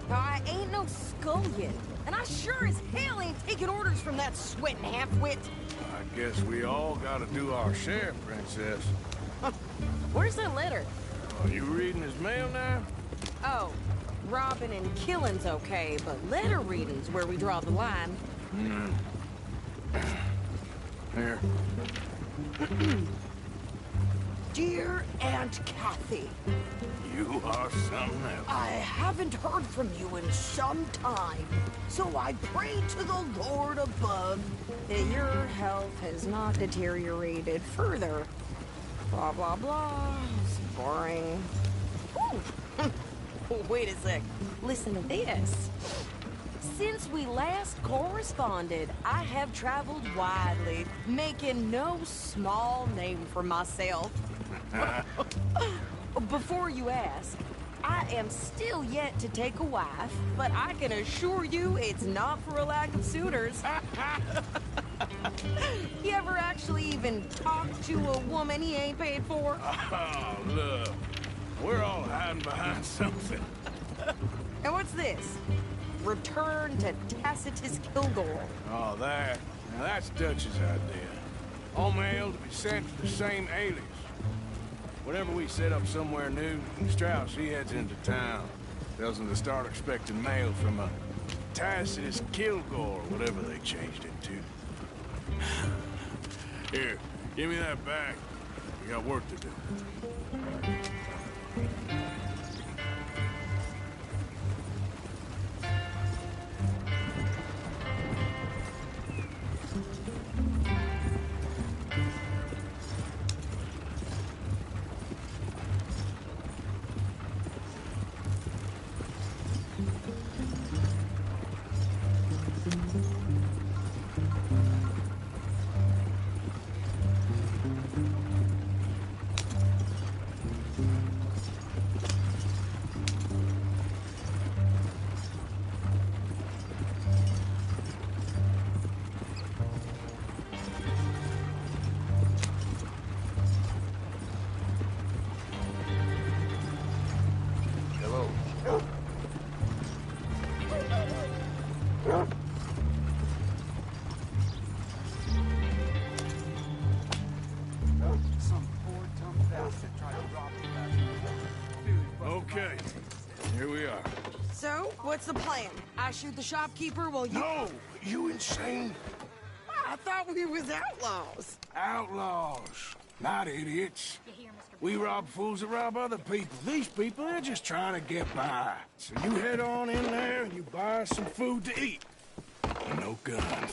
Now, I ain't no scullion, and I sure as hell ain't taking orders from that sweating half-wit. I guess we all gotta do our share, Princess. Where's that letter? Are you reading his mail now? Oh, robbing and killing's okay, but letter reading's where we draw the line. Here. Dear Aunt Kathy, You are something else. I haven't heard from you in some time, so I pray to the Lord above that your health has not deteriorated further. Blah, blah, blah. It's boring. Ooh. Wait a sec. Listen to this. Since we last corresponded, I have traveled widely, making no small name for myself. Before you ask, I am still yet to take a wife, but I can assure you it's not for a lack of suitors. You ever actually even talked to a woman he ain't paid for? Oh, look. We're all hiding behind something. And what's this? Return to Tacitus Kilgore. Oh, that. Now, that's Dutch's idea. All mail to be sent to the same alias. Whenever we set up somewhere new, Strauss, he heads into town. Tells them to start expecting mail from a Tacitus Kilgore, whatever they changed it to. Here, give me that back. We got work to do. Okay, here we are. So, what's the plan? I shoot the shopkeeper while you... No! You insane? I thought we was outlaws. Outlaws, not idiots. We rob fools that rob other people. These people, they're just trying to get by. So you head on in there and you buy us some food to eat. And no guns.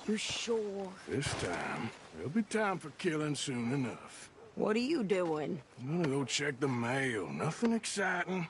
You sure? This time, there'll be time for killing soon enough. What are you doing? I'm gonna go check the mail. Nothing exciting.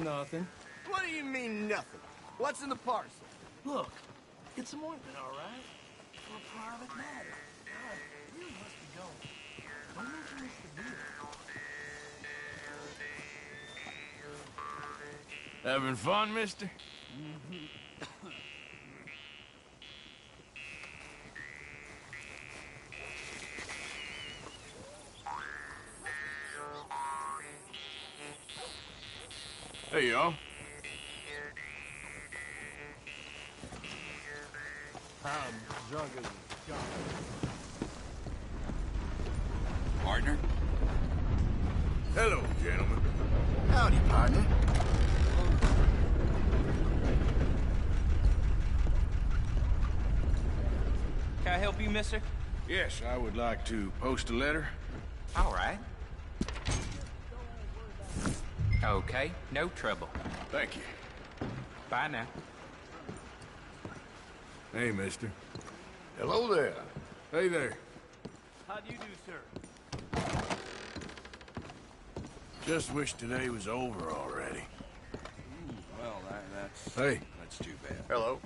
Nothing. What do you mean, nothing? What's in the parcel? Look, it's some ointment, all right? For a private matter. You must be going. Don't mention this to Bill. Having fun, mister? Hey, y'all. I'm drunk as a skunk. Partner? Hello, gentlemen. Howdy, partner. Can I help you, mister? Yes, I would like to post a letter. All right. Okay, no trouble. Thank you. Bye now. Hey, mister. Hello there. Hey there. How do you do, sir? Just wish today was over already. Well, that's... Hey. That's too bad. Hello.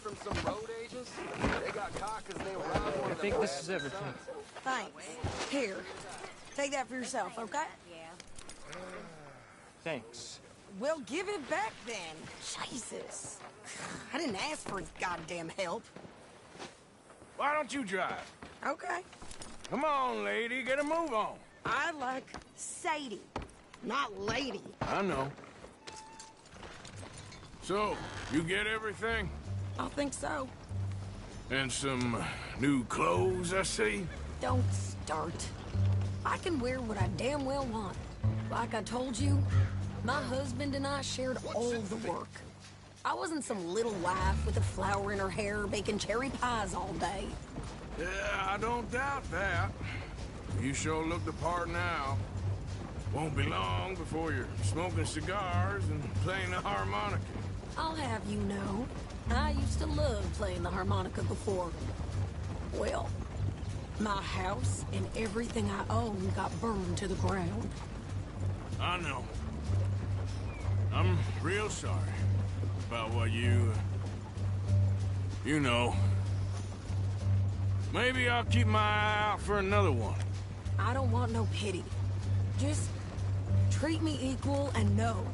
from some road agents? They got caught because they robbed one I of think the this is everything. Thanks. Here. Take that for yourself, okay? Thanks. Well, give it back then. Jesus. I didn't ask for his goddamn help. Why don't you drive? Okay. Come on, lady, get a move on. I like Sadie, not lady. I know. So, you get everything? I think so. And some new clothes, I see? Don't start. I can wear what I damn well want. Like I told you, my husband and I shared all the work. I wasn't some little wife with a flower in her hair baking cherry pies all day. Yeah, I don't doubt that. You sure look the part now. Won't be long before you're smoking cigars and playing the harmonica. I'll have you know, I used to love playing the harmonica before. Well, my house and everything I own got burned to the ground. I know. I'm real sorry about what you know. Maybe I'll keep my eye out for another one. I don't want no pity. Just treat me equal and know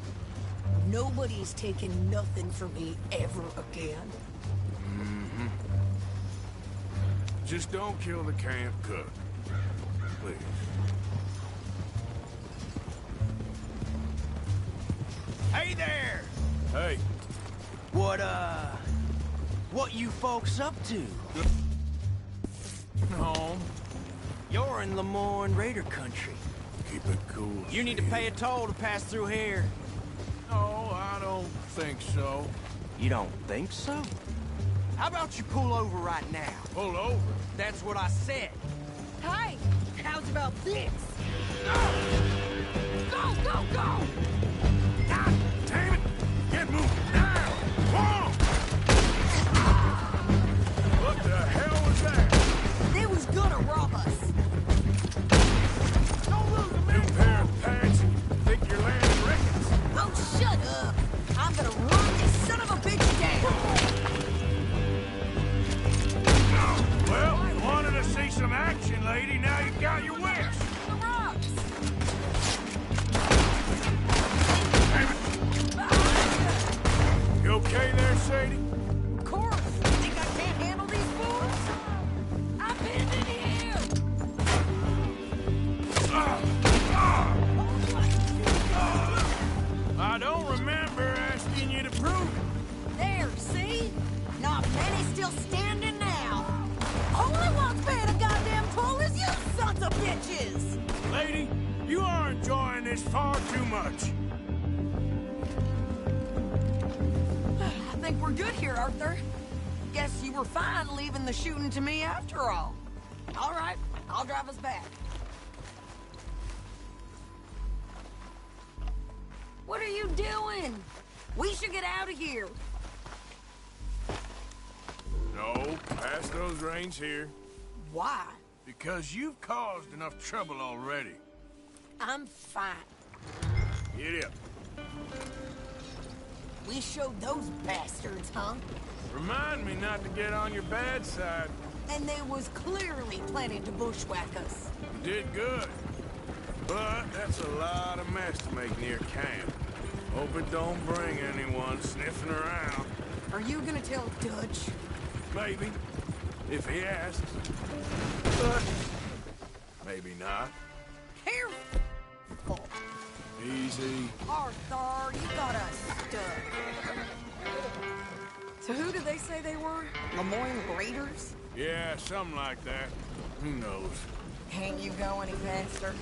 nobody's taking nothing from me ever again. Mm-hmm. Just don't kill the camp cook. Please. Hey there! Hey. What you folks up to? Home. You're in Lemoyne Raider country. Keep it cool. You need to pay a toll to pass through here. No, I don't think so. You don't think so? How about you pull over right now? Pull over? That's what I said. Hey, how's about this? Go, go, go! God damn it! Get moving now! Come on! What the hell was that? They was gonna rob us. Don't lose a minute! You pair of pants, think you're landing rickets. Oh, shut up! I'm gonna run this son of a bitch down! Well, you wanted to see some action, lady. Now you got your wish. The rocks! You okay there, Sadie? Of course! Think I can't handle these fools? I've been in here! I don't remember asking you to prove it. There, see? Not many still standing now. Only one's paying a goddamn toll is you sons of bitches! Lady, you are enjoying this far too much. I think we're good here, Arthur. Guess you were fine leaving the shooting to me after all. All right, I'll drive us back. What are you doing? We should get out of here. No, pass those reins here. Why? Because you've caused enough trouble already. I'm fine. Get up. We showed those bastards, huh? Remind me not to get on your bad side. And they was clearly planning to bushwhack us. You did good. But that's a lot of mess to make near camp. Hope it don't bring anyone sniffing around. Are you gonna tell Dutch? Maybe. If he asks. But maybe not. Careful! Easy. Arthur, you got us stuck. So who did they say they were? Lemoyne Raiders? Yeah, something like that. Who knows? Can't you go any faster?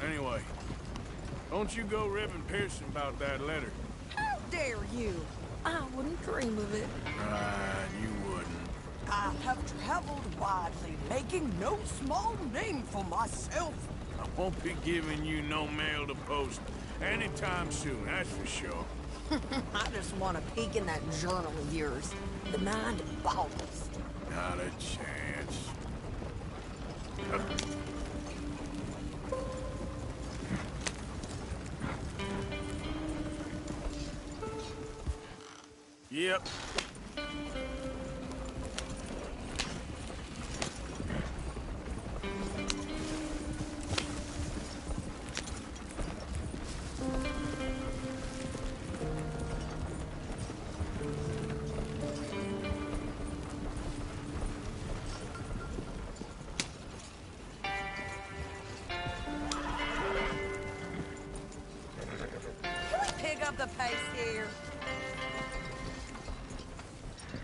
Anyway, don't you go ribbing Pearson about that letter. How dare you? I wouldn't dream of it. Right, you wouldn't. I have traveled widely, making no small name for myself. I won't be giving you no mail to post anytime soon, that's for sure. I just want to peek in that journal of yours. The mind boggles. Not a chance. Yep. Pick up the pace here.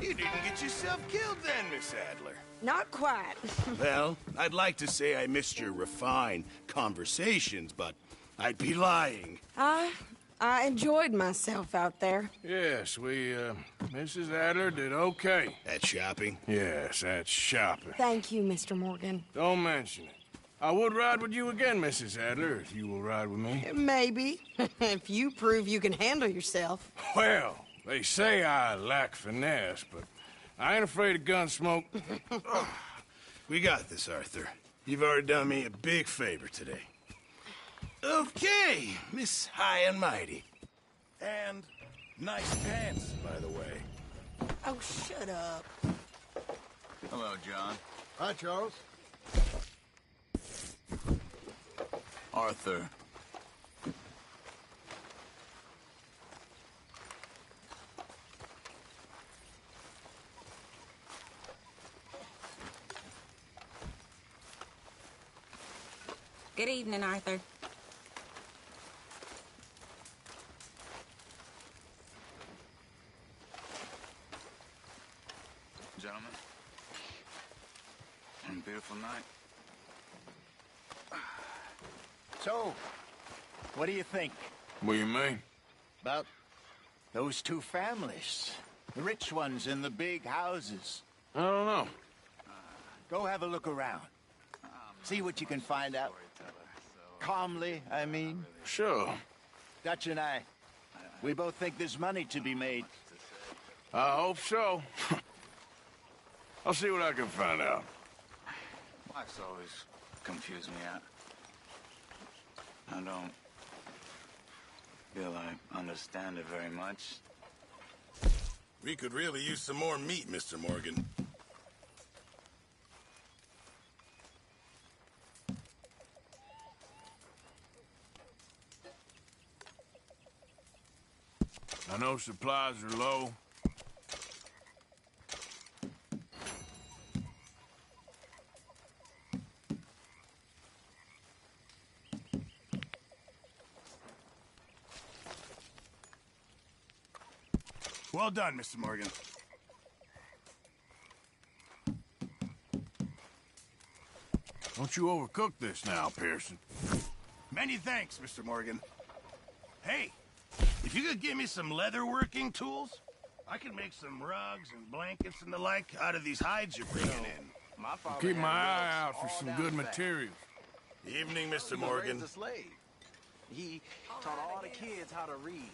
You didn't get yourself killed then, Miss Adler. Not quite. Well, I'd like to say I missed your refined conversations, but I'd be lying. I enjoyed myself out there. Yes, Mrs. Adler did okay. At shopping? Yes, at shopping. Thank you, Mr. Morgan. Don't mention it. I would ride with you again, Mrs. Adler, if you will ride with me. Maybe. If you prove you can handle yourself. Well, they say I lack finesse, but I ain't afraid of gun smoke. We got this, Arthur. You've already done me a big favor today. Okay, Miss High and Mighty. And nice pants, by the way. Oh, shut up. Hello, John. Hi, Charles. Arthur. Good evening, Arthur. Gentlemen. Beautiful night. So, what do you think? What do you mean? About those two families. The rich ones in the big houses. I don't know. Go have a look around. See what you can find out. Calmly, I mean. Sure. Dutch and I, we both think there's money to be made. I hope so. I'll see what I can find out. Life's always confused me out. I don't feel I understand it very much. We could really use some more meat, Mr. Morgan. I know supplies are low. Well done, Mr. Morgan. Don't you overcook this now, Pearson. Many thanks, Mr. Morgan. Hey, if you could give me some leatherworking tools, I can make some rugs and blankets and the like out of these hides you're bringing in. I'll keep my eye out for some good materials. Evening, Mr. Morgan. A slave. He taught all the kids how to read.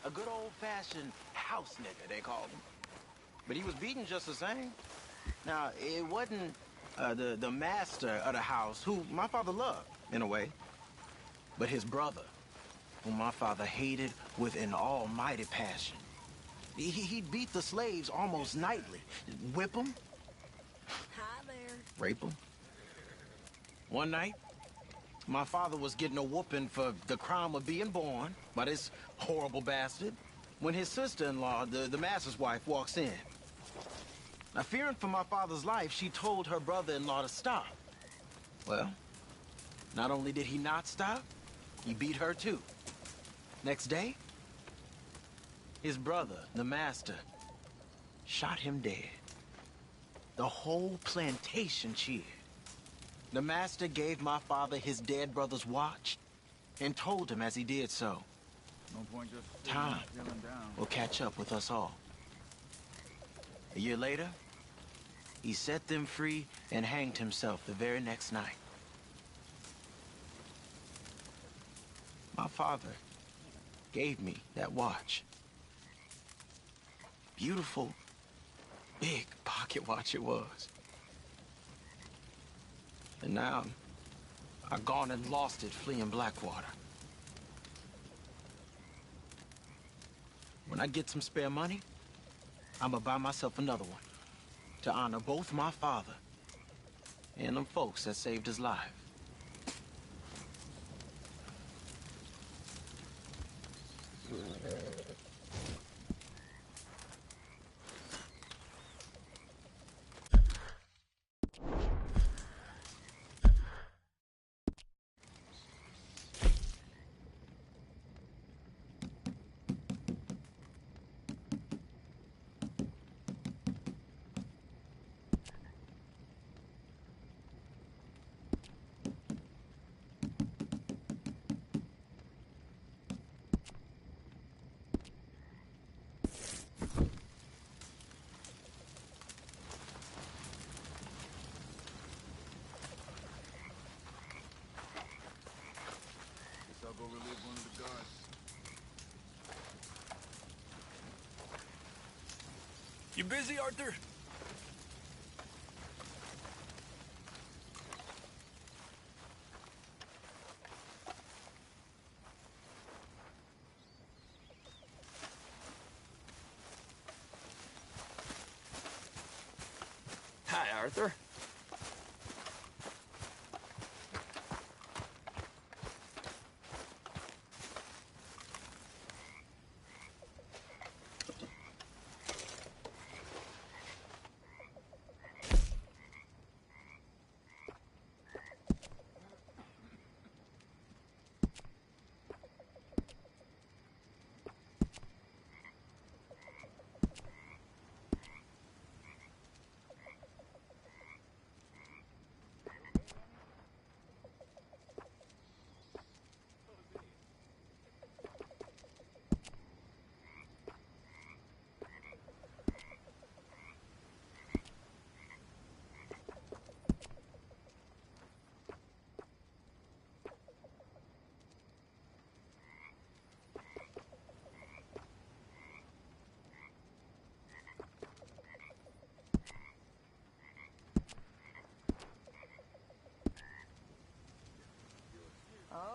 A good old-fashioned house nigger, they called him. But he was beaten just the same. Now, it wasn't the master of the house, who my father loved, in a way, but his brother, whom my father hated with an almighty passion. He'd beat the slaves almost nightly. Whip them. Hi there. Rape them. One night, my father was getting a whooping for the crime of being born by this horrible bastard when his sister-in-law, the master's wife, walks in. Now, fearing for my father's life, she told her brother-in-law to stop. Well, not only did he not stop, he beat her too. Next day, his brother, the master, shot him dead. The whole plantation cheered. The master gave my father his dead brother's watch and told him as he did so, No point just time feeling down. will catch up with us all. A year later, he set them free and hanged himself the very next night. My father gave me that watch. Beautiful, big pocket watch it was. And now, I've gone and lost it fleeing Blackwater. When I get some spare money, I'm gonna buy myself another one to honor both my father and them folks that saved his life. I'll go relieve one of the guards. You busy, Arthur? Hi, Arthur.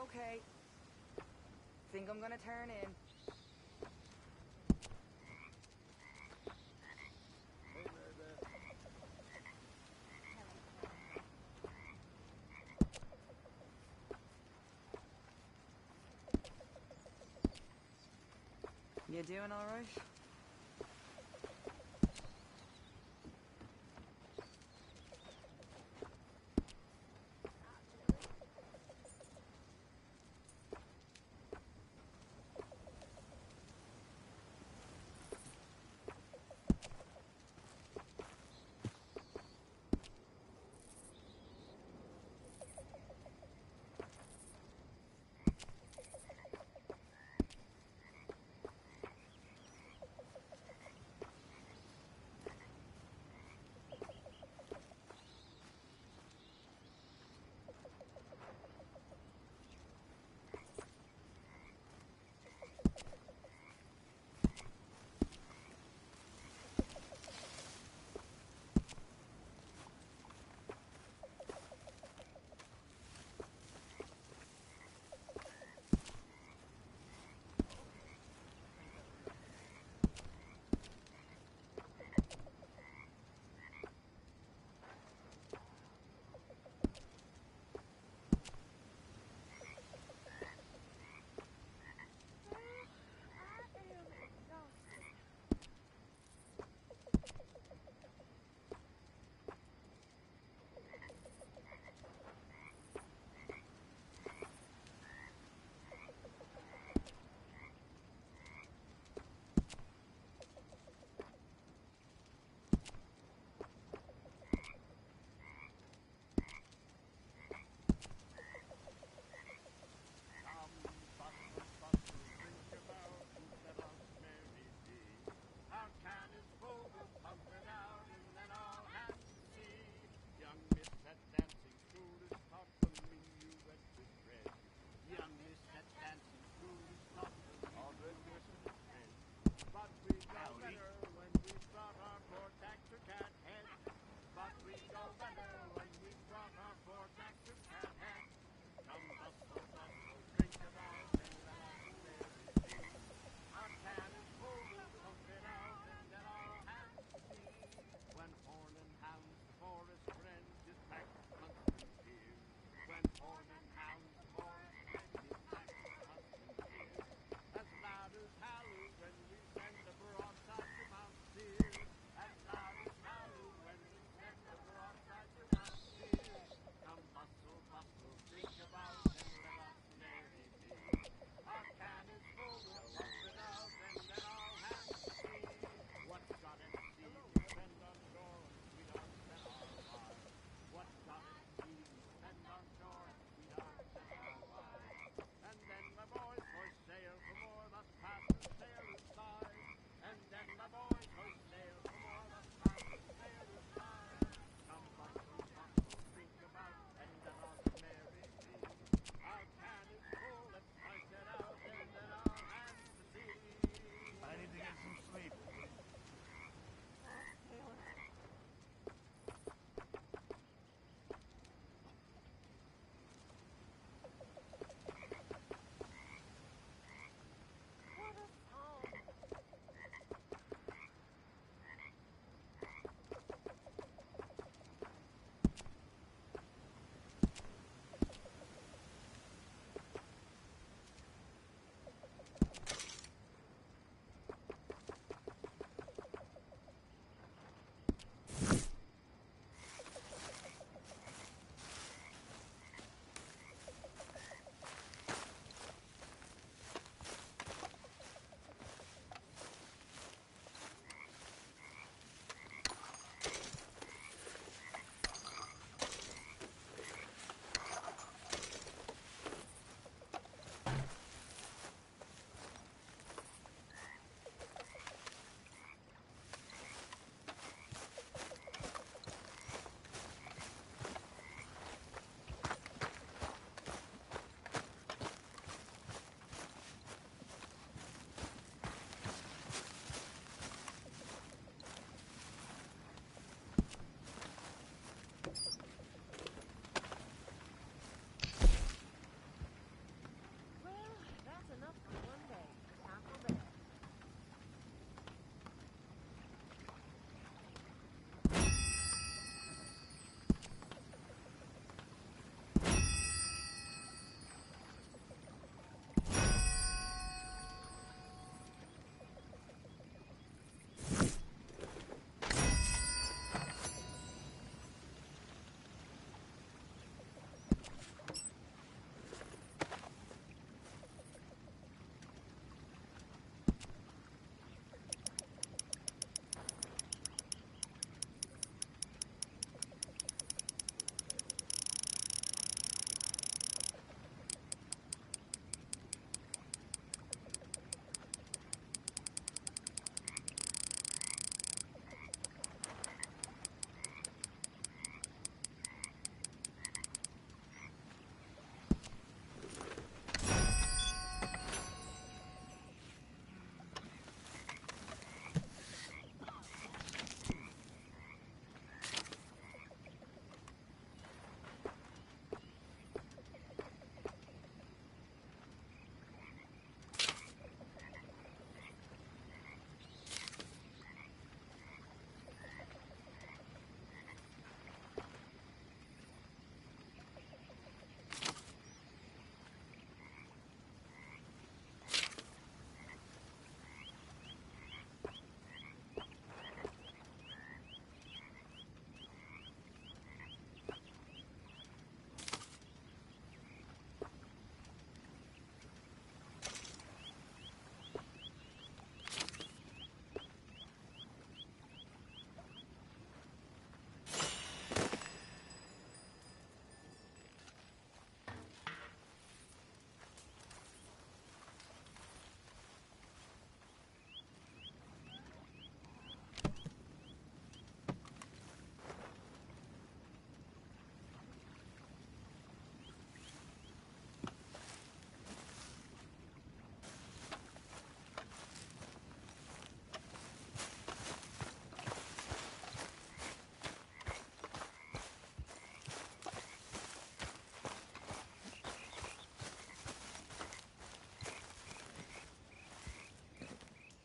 Okay. Think I'm gonna turn in. You doing all right?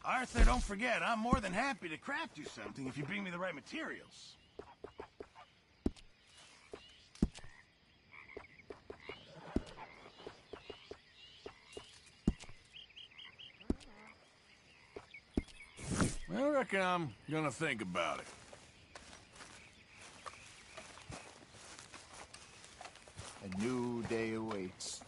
Arthur, don't forget, I'm more than happy to craft you something if you bring me the right materials. I reckon I'm gonna think about it. A new day awaits.